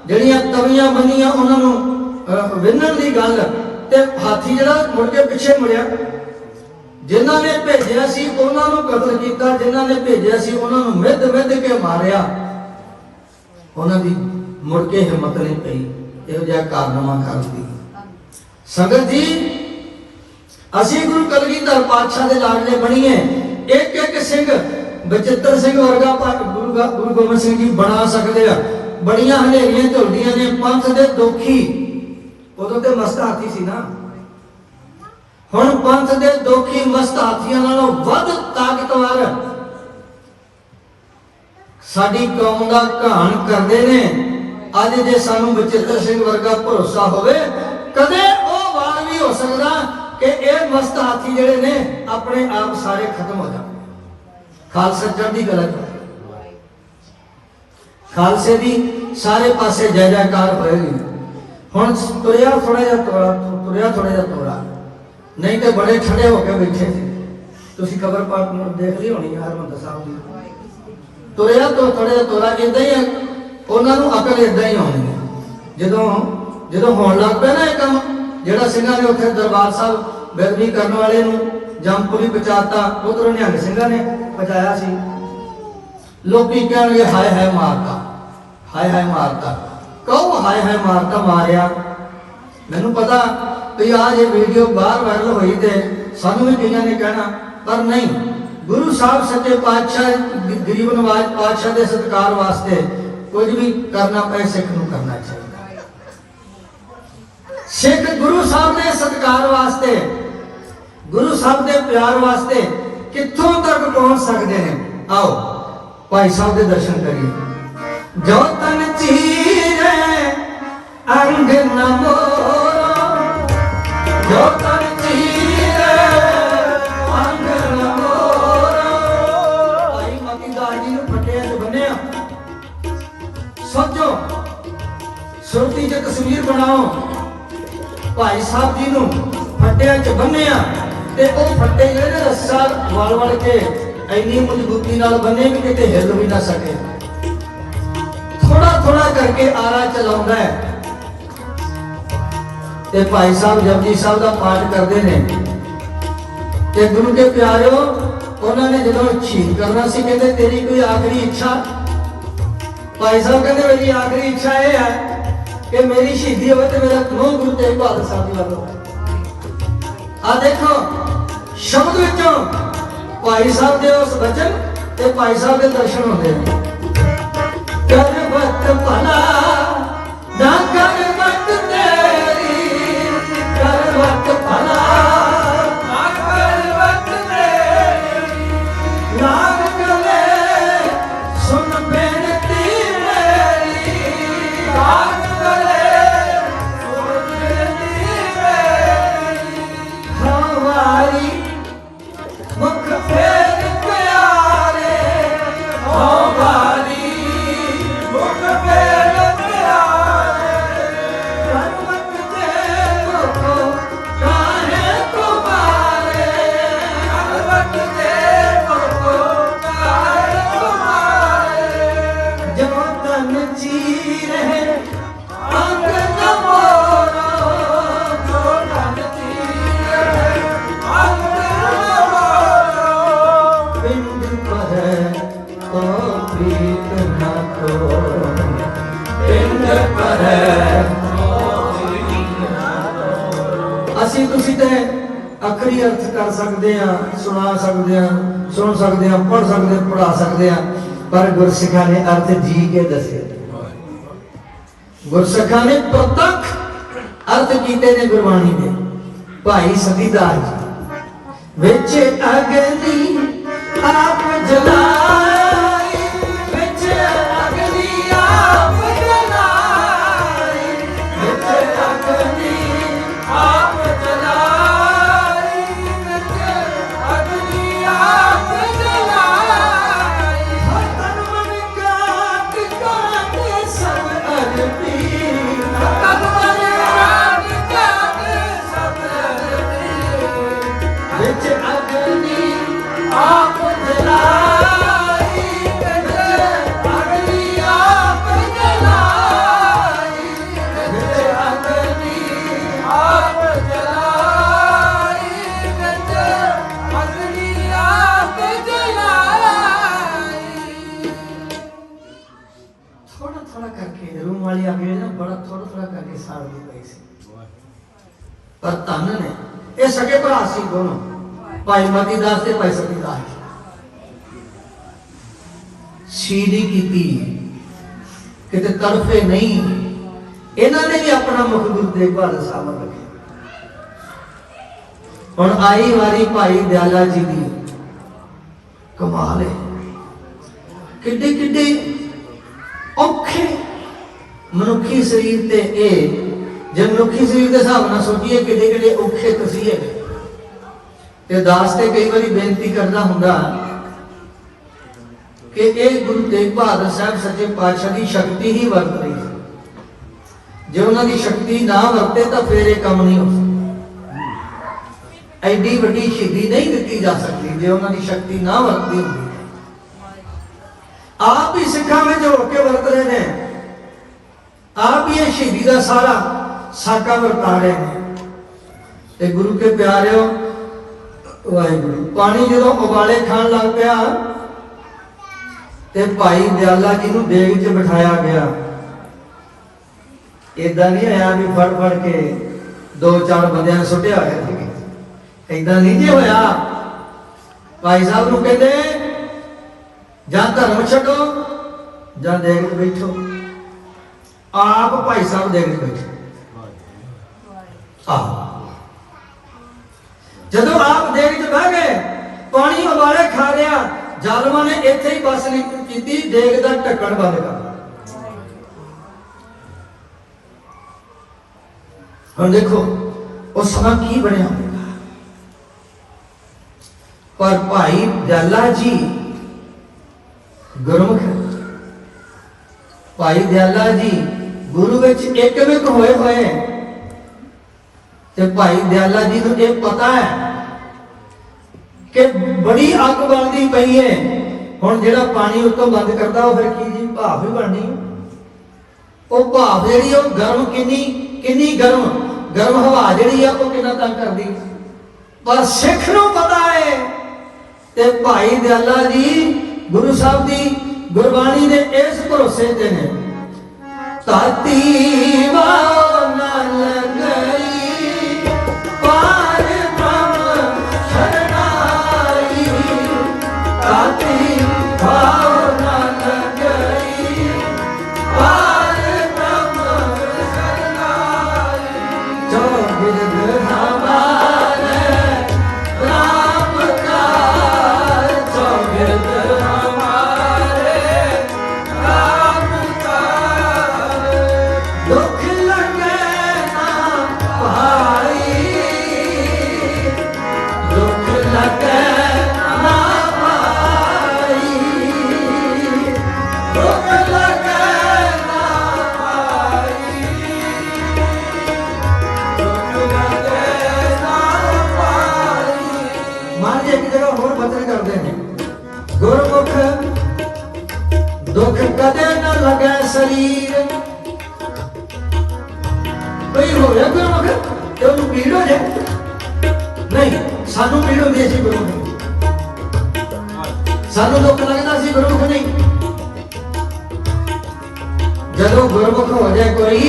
ਜਿਹੜੀਆਂ ਤਵੀਆਂ ਬੰਨੀਆਂ ਉਹਨਾਂ ਨੂੰ ਵਿੰਨਣ ਦੀ ਗੱਲ, ਤੇ ਹਾਥੀ ਜਿਹੜਾ ਮੁੜ ਕੇ ਪਿੱਛੇ ਮੁੜਿਆ। ਜਿਨ੍ਹਾਂ ਨੇ ਭੇਜਿਆ ਸੀ ਉਹਨਾਂ ਨੂੰ ਕਤਲ ਕੀਤਾ, ਜਿਨ੍ਹਾਂ ਨੇ ਭੇਜਿਆ ਸੀ ਉਹਨਾਂ ਨੂੰ ਮਿੱਧ ਕੇ ਮਾਰਿਆ। ਉਹਨਾਂ ਦੀ ਮੁੜ ਕੇ ਹਿੰਮਤ ਨਹੀਂ ਪਈ ਇਹੋ ਜਿਹਾ ਕਾਰਨਾਮਾ ਕਰਨ ਦੀ। ਸੰਗਤ ਜੀ, ਅਸੀਂ ਗੁਰੂ ਕਲਗੀਧਰ ਪਾਤਸ਼ਾਹ ਦੇ ਲਾਡਲੇ ਬਣੀਏ। ਇੱਕ ਇੱਕ ਸਿੰਘ ਬਚਿੱਤਰ ਸਿੰਘ ਵਰਗਾ ਗੁਰੂ ਗੋਬਿੰਦ ਸਿੰਘ ਜੀ ਬਣਾ ਸਕਦੇ ਆ। ਬੜੀਆਂ ਹਨੇਰੀਆਂ ਝੁਲਦੀਆਂ ਨੇ, ਪੰਥ ਦੇ ਦੋਖੀ ਉਦੋਂ ਤੇ ਮਸਤ ਹਾਥੀ ਸੀ ਨਾ, ਹੁਣ ਪੰਥ ਦੇ ਦੋਖੀ ਮਸਤ ਹਾਥੀਆਂ ਨਾਲੋਂ ਵੱਧ ਤਾਕਤਵਰ ਸਾਡੀ ਕੌਮ ਦਾ ਘਾਣ ਕਰਦੇ ਨੇ। ਅੱਜ ਜੇ ਸਾਨੂੰ ਬਚਿੱਤਰ ਸਿੰਘ ਵਰਗਾ ਭਰੋਸਾ ਹੋਵੇ, ਕਦੇ ਉਹ ਵਾਰ ਵੀ ਹੋ ਸਕਦਾ ਕਿ ਇਹ ਮਸਤ ਹਾਥੀ ਜਿਹੜੇ ਨੇ ਆਪਣੇ ਆਪ ਸਾਰੇ ਖਤਮ ਹੋ ਜਾਣ। ਖਾਲਸਾ ਚੜ੍ਹਦੀ ਕਲਾ ਚ, ਖਾਲਸੇ ਦੀ ਸਾਰੇ ਪਾਸੇ ਜੈ ਜੈਕਾਰ ਹੋਏਗੀ। ਹੁਣ ਤੁਰਿਆ ਥੋੜਾ ਜਿਹਾ ਤੋੜਾ, ਨਹੀਂ ਤੇ ਬੜੇ ਠੰਡੇ ਹੋ ਕੇ ਬੈਠੇ ਸੀ। ਤੁਸੀਂ ਖਬਰ ਪਾਠ ਦੇਖ ਲਈ ਹੋਣੀ ਹਰਮੰਦਰ ਸਾਹਿਬ ਦੀ। ਤੁਰਿਆ ਤੋਂ ਥੋੜਾ ਜਿਹਾ ਤੋੜਾ, ਇਦਾਂ ਹੀ ਉਹਨਾਂ ਨੂੰ ਅਕਲ ਇਦਾਂ ਹੀ ਆਉਣੀ ਹੈ। ਜਦੋਂ ਹੋਣ ਲੱਗ ਪਿਆ ਨਾ ਇਹ ਕੰਮ, ਜਿਹੜਾ ਸਿੰਘਾਂ ਨੇ ਉੱਥੇ ਦਰਬਾਰ ਸਾਹਿਬ ਬੇਅਦਬੀ ਕਰਨ ਵਾਲੇ ਨੂੰ ਜੰਮਪੁਰੀ ਪਹੁੰਚਾਤਾ, ਉਧਰੋਂ ਨਿਹੰਗ ਸਿੰਘਾਂ ਨੇ ਪਹੁੰਚਾਇਆ ਸੀ। ਲੋਕੀ ਕਹਿਣਗੇ ਹਾਏ ਹਾਏ ਮਾਰਤਾ, ਹਾਏ ਹਾਏ ਮਾਰਤਾ। ਕਹੋ ਹਾਏ ਹਾਏ ਮਾਰਤਾ, ਮਾਰਿਆ। ਮੈਨੂੰ ਪਤਾ ਵੀ आज ये वीडियो बाहर वायरल हुई थे सानू भी कईयां ने कहना, पर नहीं, गुरु साहब सच्चे पातशाह गरीब नवाज पातशाह के सत्कार वास्ते कुछ भी करना पे सिख नूं करना चाहिए। सिख गुरु साहब के सत्कार वास्ते, गुरु साहब के प्यार वास्ते कित्थों तक पहुंच सकते हैं। आओ भाई साहब के दर्शन करिए। जो तन चीरे अंग न मोरा, जो तन चीरे अंग न मोरा। भाई मतीदास जी नूं फट्टियां च बन्निया। सोचो, सुरती च तस्वीर बनाओ, भाई साहब जी नूं फट्टियां च बन्निया ते ओ फट्टे जिहड़े रस्सा वल वल के ਇੰਨੀ मजबूती नाल बने भी किते हिल भी ना सके। थोड़ा थोड़ा करके आरा चलाउंदा है ते भाई साहब जपजी साहब का पाठ करते ने ते गुरु के प्यारिओ उन्होंने जो शहीद करना सी कहते तेरी कोई आखिरी इच्छा। भाई साहब कहते मेरी आखिरी इच्छा यह है कि मेरी शहीदी हो तो मेरा नूह गुरु तेग बहादुर साहब जी वालों। आ देखो शब्द विचों भाई साहब के उस वचन ते भाई साहब के दर्शन होते हैं। कर वक्त भला ना कर वक्त तेरी, कर वक्त भला ना कर वक्त तेरी। नाम गले सुन बेनती मेरी, नाम गले सुन बेनती मेरी। हमारी मुख फेर प्यारे, हमारी मुख फेर प्यारे। करवट देव को काहे तुम्हारे, करवट देव को काहे तुम्हारे। जो तन चीरे अंग न मोरा, जो तन चीरे अंग पिंड पर तो प्रीत न तो, पिंड पर ਅਸੀਂ ਤੁਸੀਂ ਤੇ ਅਖਰੀ ਅਰਥ ਕਰ ਸਕਦੇ ਆ, ਸੁਣਾ ਸਕਦੇ ਆ, ਸੁਣ ਸਕਦੇ ਆ, ਪੜ੍ਹ ਸਕਦੇ, ਪੜ੍ਹਾ ਸਕਦੇ ਆ, ਪਰ ਗੁਰਸਿੱਖਾਂ ਨੇ ਅਰਥ ਜੀ ਕੇ ਦੱਸੇ। ਗੁਰਸਿੱਖਾਂ ਨੇ ਪ੍ਰਤੱਖ ਅਰਥ ਕੀਤੇ ਨੇ ਗੁਰਬਾਣੀ ਦੇ। ਭਾਈ ਸਤੀਦਾਸ ਜੀ ਵਿੱਚ ਅਗਨੀ आप जलाई, बिच अग्नि आप जलाई, बिच अग्नि आप जलाई, बिच अग्नि आप जलाई। तन मन काट काट सब अर्पी, तन मन काट काट सब अर्पी। बिच अग्नि आप जलाई, बिच अग्नि आप जलाई, बिच अग्नि आप जलाई, बिच अग्नि आप जलाई। थोड़ा थोड़ा करके रूम वाली आ गई ना, बड़ा थोड़ा थोड़ा करके साड़ दी गई सी। पर धन ने ये सगे भरा सी दोनों, भाई मतीदास ते भाई सतीदास। सीढ़ी की किते तरफे नहीं, इन्होंने भी अपना मुख गुरु तेग बहादुर साहब रखे। हुण आई वारी भाई दयाला जी दी। कमाल है, किड्डे किड्डे औखे मनुखी शरीर ते ए, जे मनुखी शरीर के हिसाब नाल सोचिए किड्डे किड्डे औखे तसीहे ते दास ते कई बारी बेनती करना हुंदा कि एक गुरु तेग बहादुर साहब सच्चे पातशाह की शक्ति ही वरत रही है। जे उन्हां दी शक्ति ना वरते तो फिर ये काम नहीं हो सकता। एडी वड्डी शहीदी नहीं दी जा सकती जे उन्हां दी शक्ति ना वरती होंदी। आप ही सिखां विच हो के वरत रहे ने, आप ही शहीदी का सारा साका वरता रहे हैं। ते गुरु के प्यारिओ वाहिगुरू पानी जो उबाले खान लग पिया ते भाई दयाला जी नूं देग च बिठाया गया। इदां नहीं आया भी फड़ फड़ के दो चार बंदियां ने सुटिया होया इदां नहीं जी होया भाई साहब नूं कहंदे जां धर्म छड्डो जां देग च बैठो आप भाई साहब देग च बैठे जदों आप देग च बह गए पानी उबाले खा लिया जालमा ने इत्थे ही बस नहीं की देग दा ढक्कन बंद कर हम देखो उस समय की बनया पर भाई दयाला जी गुरमुख भाई दयाला जी गुरु विच एकमिक होए होए ते भाई दयाला जी को यह पता है कि बड़ी अग बलदी पई है हुण जेड़ा पानी उत्तों बंद करता वो फिर की जी भाप भी बननी वो भाप जी गर्म किन्नी गर्म हवा जी कितना तंग करती पर सिख नूं पता है ते भाई दयाला जी गुरु साहब की गुरबाणी दे इस भरोसे ते ने ताती वाओ नल गई पार ब्रह्म शरणाई ताती वाओ नल गई पार ब्रह्म शरणाई जो बिरद हमारे राम का जो बिरद हमारे राम का दुख लगे ना भाई दुख लगे ना भाई दुख लगे ना भाई दुख लगे ना भाई मान जी एक जगह होर बचन करते हैं गुरमुख दुख कदे न लगे शरीर कोई हो गया गुरमुख ते उन्हें पीड़ हो जाए नहीं सानू पीड़ होती सी गुरमुख सानू दुख लगता सी गुरमुख नहीं जदों गुरमुख हो जाए कोई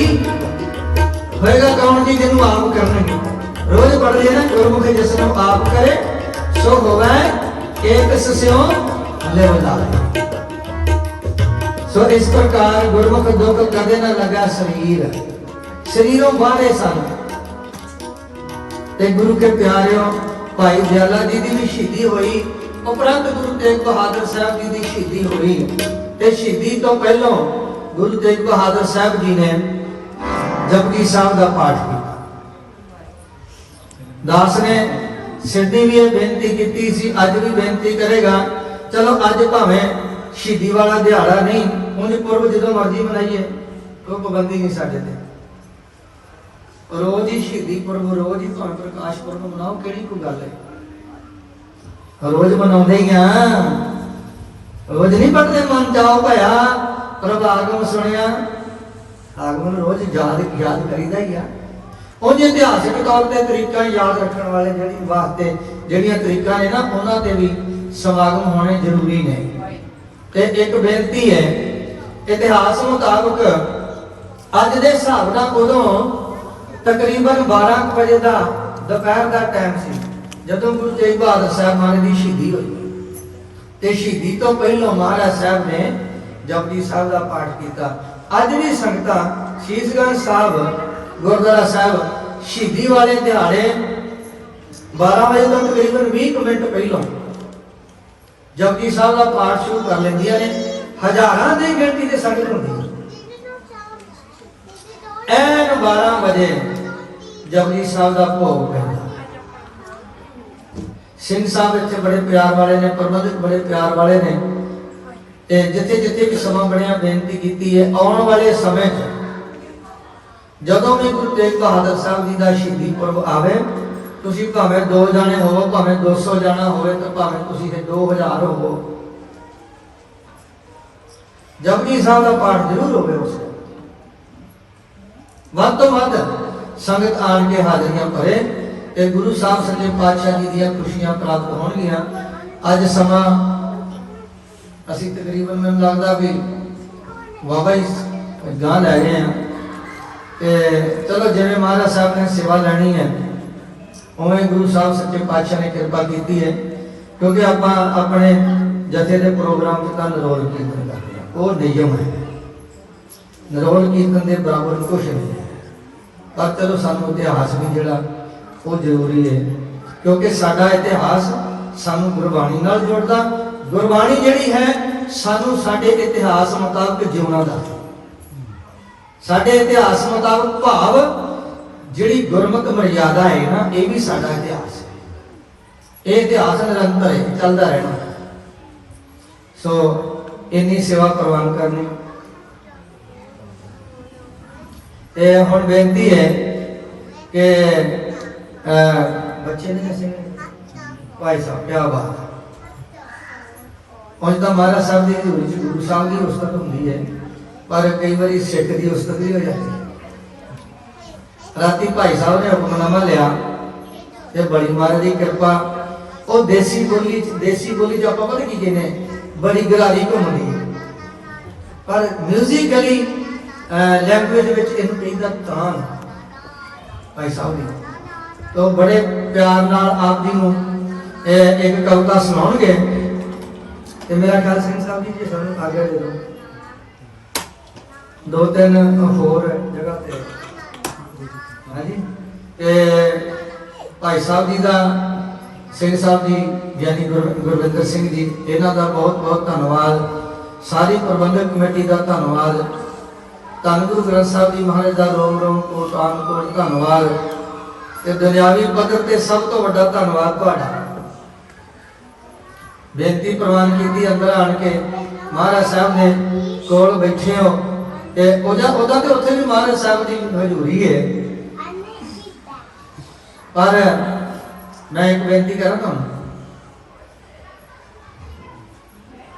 होएगा कौन जी जिन्हों आप करने रोज पढ़ लिया ना गुरमुख जिसनों आप करे सो होवे एक स्यों ले बदाए सो इस प्रकार गुरमुख दुख कदे न लगा शरीरों बाहरे सन ते गुरु के प्यारियों भाई दयाला जी की भी शहीदी हुई उपरंत गुरु तेग बहादुर साहब जी की शहीदी हुई ते शहीदी तो पहलों गुरु तेग बहादुर साहब जी ने जपजी साहब का पाठ किया दास ने सिद्धि भी ये बेनती की सी अज भी बेनती करेगा चलो अज भावें शहीदी वाला दिहाड़ा नहीं उन्हें पुरब जो मर्जी मनाइए कोई पाबंदी नहीं साडे ते रोज ही शहीदी पुरब रोज ही भावें प्रकाश पुरब मनाओ केड़ी कोई गल है रोज मनाउंदे ही हां रोज नहीं पढ़ते मन जाओ भया प्रभ आगम सुनिया आगमन रोज याद करीदा ही आ उन्हें इतिहासिक तौर पर तरीका याद रखने वाले जिहड़ी वास्ते जिहड़ियां तरीका ने ना उन्हां ते भी समागम होने जरूरी ने ते एक बेनती है इतिहास मुताबिक अज दे हिसाब नाल उदों तकरीबन 12 बजे का दोपहर का टाइम सी जदों गुरु तेग बहादुर साहब महाराज की शहीदी हुई ते शहीदी तो पहलों महाराज साहब ने जपजी साहब का पाठ किया अज भी संगतां शीशगंज साहब गुरुद्वारा साहब शहीदी वाले दिहाड़े 12 बजे तो तकरीबन 20 मिनट पहलों जपजी साहब का पाठ शुरू कर लेंदियां ने हजारां की गिनती से संगत होंदी ऐन 12 बजे जपजी साहब का भोग पैंदा सिंह साहब इत्थे बड़े प्यार वाले ने प्रबंधक बड़े प्यार वाले ने ते जिथे जिथे भी समा बनया बेनती की है आने वाले समय जदों भी गुरु तेग बहादुर साहब जी का शहीदी पुरब आवे तुसी भावें 2 जाने हो भावें 200 जाना होवे तो भावें तुसी 2000 हो जपजी साहब का पाठ जरूर होवे उस वध तो वध संगत आन के हाजरियां भरे ते गुरु साहब सच्चे पातशाह जी दी खुशियां प्राप्त होणगियां अज समा असी तकरीबन मैनूं लगदा भी बाबा ही गां लै गए हैं ਤੇ ਚਲੋ ਜਿਵੇਂ ਮਹਾਰਾਜ ਸਾਹਿਬ ਨੇ ਸੇਵਾ ਲੈਣੀ ਹੈ ਉਵੇਂ ਗੁਰੂ ਸਾਹਿਬ ਸੱਚੇ ਪਾਤਸ਼ਾਹ ਨੇ ਕਿਰਪਾ ਕੀਤੀ ਹੈ, ਕਿਉਂਕਿ ਆਪਾਂ ਆਪਣੇ ਜਥੇ ਦੇ ਪ੍ਰੋਗਰਾਮ 'ਚ ਤਾਂ ਨਰੋਲ ਕੀਰਤਨ ਕਰਦੇ ਹਾਂ, ਉਹ ਨਿਯਮ ਹੈ। ਨਰੋਲ ਕੀਰਤਨ ਦੇ ਬਰਾਬਰ ਕੁਛ ਨਹੀਂ ਹੈ। ਪਰ ਚਲੋ ਸਾਨੂੰ ਇਤਿਹਾਸ ਵੀ ਜਿਹੜਾ ਉਹ ਜ਼ਰੂਰੀ ਹੈ, ਕਿਉਂਕਿ ਸਾਡਾ ਇਤਿਹਾਸ ਸਾਨੂੰ ਗੁਰਬਾਣੀ ਨਾਲ ਜੋੜਦਾ। ਗੁਰਬਾਣੀ ਜਿਹੜੀ ਹੈ ਸਾਨੂੰ ਸਾਡੇ ਇਤਿਹਾਸ ਮੁਤਾਬਕ ਜਿਉਣਾ ਦਾ, ਸਾਡੇ ਇਤਿਹਾਸ ਮੁਤਾਬਕ ਭਾਵ ਜਿਹੜੀ ਗੁਰਮਤਿ ਮਰਿਆਦਾ ਹੈ ਨਾ, ਇਹ ਵੀ ਸਾਡਾ ਇਤਿਹਾਸ ਹੈ। ਇਹ ਇਤਿਹਾਸ ਨਿਰੰਤਰ ਹੈ, ਚੱਲਦਾ ਰਹਿਣਾ। ਸੋ ਇੰਨੀ ਸੇਵਾ ਪ੍ਰਵਾਨ ਕਰਨੀ। ਤੇ ਹੁਣ ਬੇਨਤੀ ਹੈ ਕਿ ਬੱਚੇ ਨੇ ਅਸੀਂ ਭਾਈ ਸਾਹਿਬ ਕਿਆ ਬਾਤ। ਹੁਣ ਤਾਂ ਮਹਾਰਾਜ ਸਾਹਿਬ ਦੀ ਹਜ਼ੂਰੀ 'ਚ ਗੁਰੂ ਸਾਹਿਬ ਦੀ ਉਸਤਤ ਹੁੰਦੀ ਹੈ, ਪਰ ਕਈ ਵਾਰੀ ਸਿੱਖ ਦੀ ਉਸਤਤ ਵੀ ਹੋ ਜਾਂਦੀ ਹੈ। ਰਾਤੀ ਭਾਈ ਸਾਹਿਬ ਨੇ ਹੁਕਮਨਾਮਾ ਲਿਆ ਤੇ ਬੜੀ ਮਹਾਰਾਜ ਦੀ ਕਿਰਪਾ, ਉਹ ਦੇਸੀ ਬੋਲੀ 'ਚ ਆਪਾਂ ਪਤਾ ਕੀ ਕਹਿੰਦੇ, ਬੜੀ ਗਰਾਰੀ ਘੁੰਮਦੀ ਹੈ, ਪਰ ਮਿਊਜ਼ਿਕਲੀ ਲੈਂਗੁਏਜ ਵਿੱਚ ਇਹਨੂੰ ਕਹਿੰਦਾ ਤਾਨ ਭਾਈ ਸਾਹਿਬ ਨੇ। तो बड़े प्यार नाल आप जी ਨੂੰ एक कविता सुनाउणगे ते मेरा ख्याल सिंह साहब जी जी सानू आगे दे दो, दो तीन होर जगह ते। हाँ जी, ते भाई साहब जी दा, सिंह साहब जी यानी गुरविंदर सिंह जी, इन्हां दा बहुत बहुत धन्नवाद। सारी प्रबंधक कमेटी दा धन्नवाद। धन गुरु ग्रंथ साहब जी महाराज दा रोम रोम कोट आन कोट धन्नवाद। ਤੇ ਦੁਨਿਆਵੀ ਪੱਧਰ ਤੇ ਸਭ ਤੋਂ ਵੱਡਾ ਧੰਨਵਾਦ ਤੁਹਾਡਾ। ਬੇਨਤੀ ਪ੍ਰਵਾਨ ਕੀਤੀ ਅੰਦਰ ਆਣ ਕੇ ਮਹਾਰਾਜ ਸਾਹਿਬ ਨੇ ਕੋਲ ਬੈਠੇ ਹੋ ਤੇ ਉਹਦਾ ਤੇ ਉੱਥੇ ਵੀ ਮਹਾਰਾਜ ਸਾਹਿਬ ਦੀ ਹਜ਼ੂਰੀ ਹੈ। ਪਰ ਮੈਂ ਇੱਕ ਬੇਨਤੀ ਕਰਾਂ ਤੁਹਾਨੂੰ,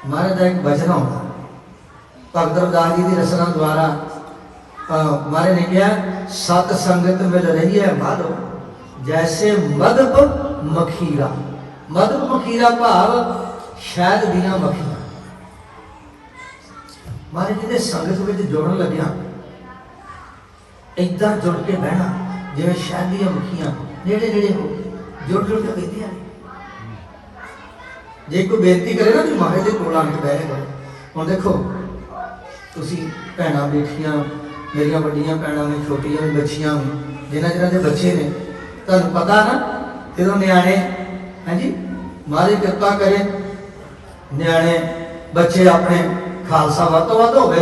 ਮਹਾਰਾਜ ਦਾ ਇੱਕ ਬਚਨ ਆਉਂਦਾ ਭਗਤ ਰਵਿਦਾਸ ਜੀ ਦੀ ਰਚਨਾ ਦੁਆਰਾ। ਮਹਾਰਾਜ ਨੇ ਕਿਹਾ ਸਤ ਸੰਗਤ ਮਿਲ ਰਹੀ ਹੈ ਮਾਧੋ जैसे मधुप मखीरा। मधुप मखीरा भाव शहद दियां मखियां। मारे जिहदे संगत विच जुड़न लग्या इदां जुड़ के बहना जिवें शहद दियां मखियां नेड़े नेड़े हो जुड़ जुड़ के बहदियां ने। जे कोई बेनती करे ना कि महाराज दे कोल आण के बह जाओ। हुण देखो तुसीं भैणां बैठियां, मेरियां वड्डियां भैणां ने, छोटियां बच्चियां जिन्हां जिन्हां दे बच्चे ने, ਤੁਹਾਨੂੰ ਪਤਾ ਨਾ ਜਦੋਂ ਨਿਆਣੇ, ਹਾਂਜੀ ਮਾਰੀ ਕਿਰਪਾ ਕਰੇ ਨਿਆਣੇ ਬੱਚੇ ਆਪਣੇ ਖਾਲਸਾ ਵੱਧ ਤੋਂ ਵੱਧ ਹੋਵੇ,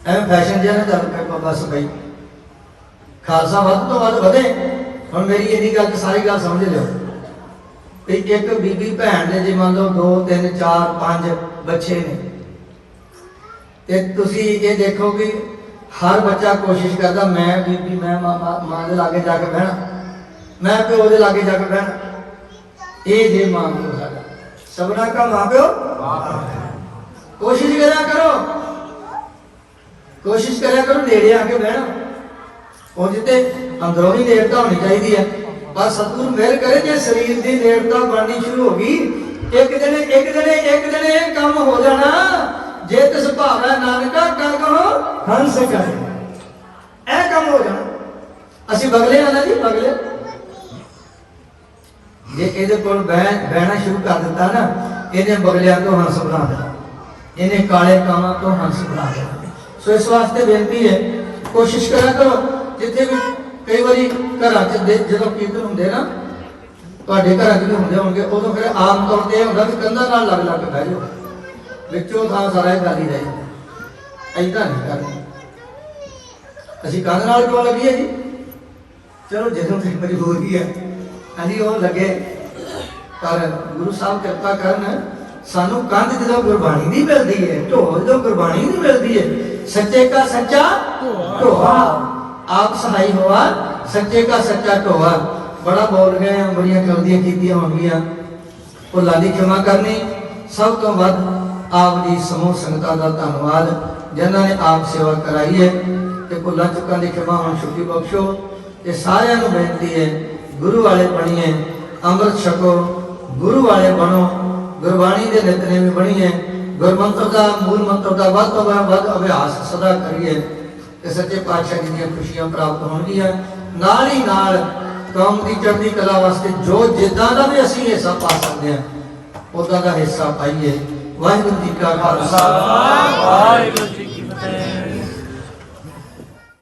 ਐਵੇਂ ਫੈਸ਼ਨ ਜਿਹਾ ਨਾ ਚੱਲ ਪਿਆ ਬਸ ਬਈ ਖਾਲਸਾ ਵੱਧ ਤੋਂ ਵੱਧ ਵਧੇ। ਹੁਣ ਮੇਰੀ ਇੰਨੀ ਗੱਲ ਤੇ ਸਾਰੀ ਗੱਲ ਸਮਝ ਲਿਓ ਵੀ ਇੱਕ ਬੀਬੀ ਭੈਣ ਦੇ ਜੇ ਮੰਨ ਲਓ 2 3 4 5 ਬੱਚੇ ਨੇ ਤੇ ਤੁਸੀਂ ਇਹ ਦੇਖੋ ਕਿ हर बच्चा कोशिश करता मैं बीबी मैं मां के लागे जाके बहना, मैं प्यो के लागे जाके बहना। ये जे मां प्यो साडा सबना का मां प्यो। कोशिश करा करो, कोशिश करा करो नेड़े आके बहना। उंज ते अंदरों ही नेड़ता होनी चाहिए है, पर सतगुरु मेहर करे जे शरीर की नेड़ता बननी शुरू होगी एक दिन ये काम हो जाना। जे तिस भावै नानका कर कहो हंस करे, ऐ काम हो जाना। असीं बगले आ ना जी, बगले जे इहदे कोल बहना शुरू कर दिता ना, इहने बगलियां तो हंस बना देना, इहने काले कामां तो हंस बना देना। सो इस वास्ते बेनती है कोशिश करा करो जिथे भी कई बारी घरां च जदों कीर्तन हुंदे ना, तुहाडे घरां च भी हुंदे होणगे, उदों फिर आम तौर ते हुंदा कि कंधां नाल लग लग के बह जाओ, विचों थां सारा खाली रहे। ऐदां नहीं करना। असीं कंध नाल क्यों लगी है जी? चलो जदों तक मजबूरी है असीं वो लगे, पर गुरु साहब कृपा करन सानू कंध जदों गुरबाणी दी मिलदी है, ढोल जदों गुरबाणी दी मिलदी है, सच्चे का सच्चा ढोआ आप सहाय होआ, सच्चे का सच्चा ढोआ। बड़ा बोल गए हैं, बड़ियां गलतियां कीतियां होंगियां, भुलां दी क्षमा करनी। सब तो वध आप जी समूह संगतां दा धन्नवाद जिन्हां ने आप सेवा कराई है ते भुलां चुकां दी क्षमा हुण छुट्टी बख्शो। ते सारिआं नूं बेनती है गुरु वाले बणीए, अमृत छको, गुरु वाले बनो, गुरबाणी दे नितनेम बणीए, गुरमंत्र दा मूल मंत्र दा वध तो वध अभ्यास सदा करिए ਤੇ ਸੱਚੇ ਪਾਤਸ਼ਾਹ ਜੀ ਦੀਆਂ ਖੁਸ਼ੀਆਂ ਪ੍ਰਾਪਤ ਹੋਣਗੀਆਂ। ਨਾਲ ਹੀ ਨਾਲ ਕੌਮ ਦੀ ਚੜ੍ਹਦੀ ਕਲਾ ਵਾਸਤੇ ਜੋ ਜਿੱਦਾਂ ਦਾ ਵੀ ਅਸੀਂ ਹਿੱਸਾ ਪਾ ਸਕਦੇ ਹਾਂ ਉਦਾਂ ਦਾ ਹਿੱਸਾ ਪਾਈਏ। ਵਾਹਿਗੁਰੂ ਜੀ ਕਾ ਖਾਲਸਾ, ਵਾਹਿਗੁਰੂ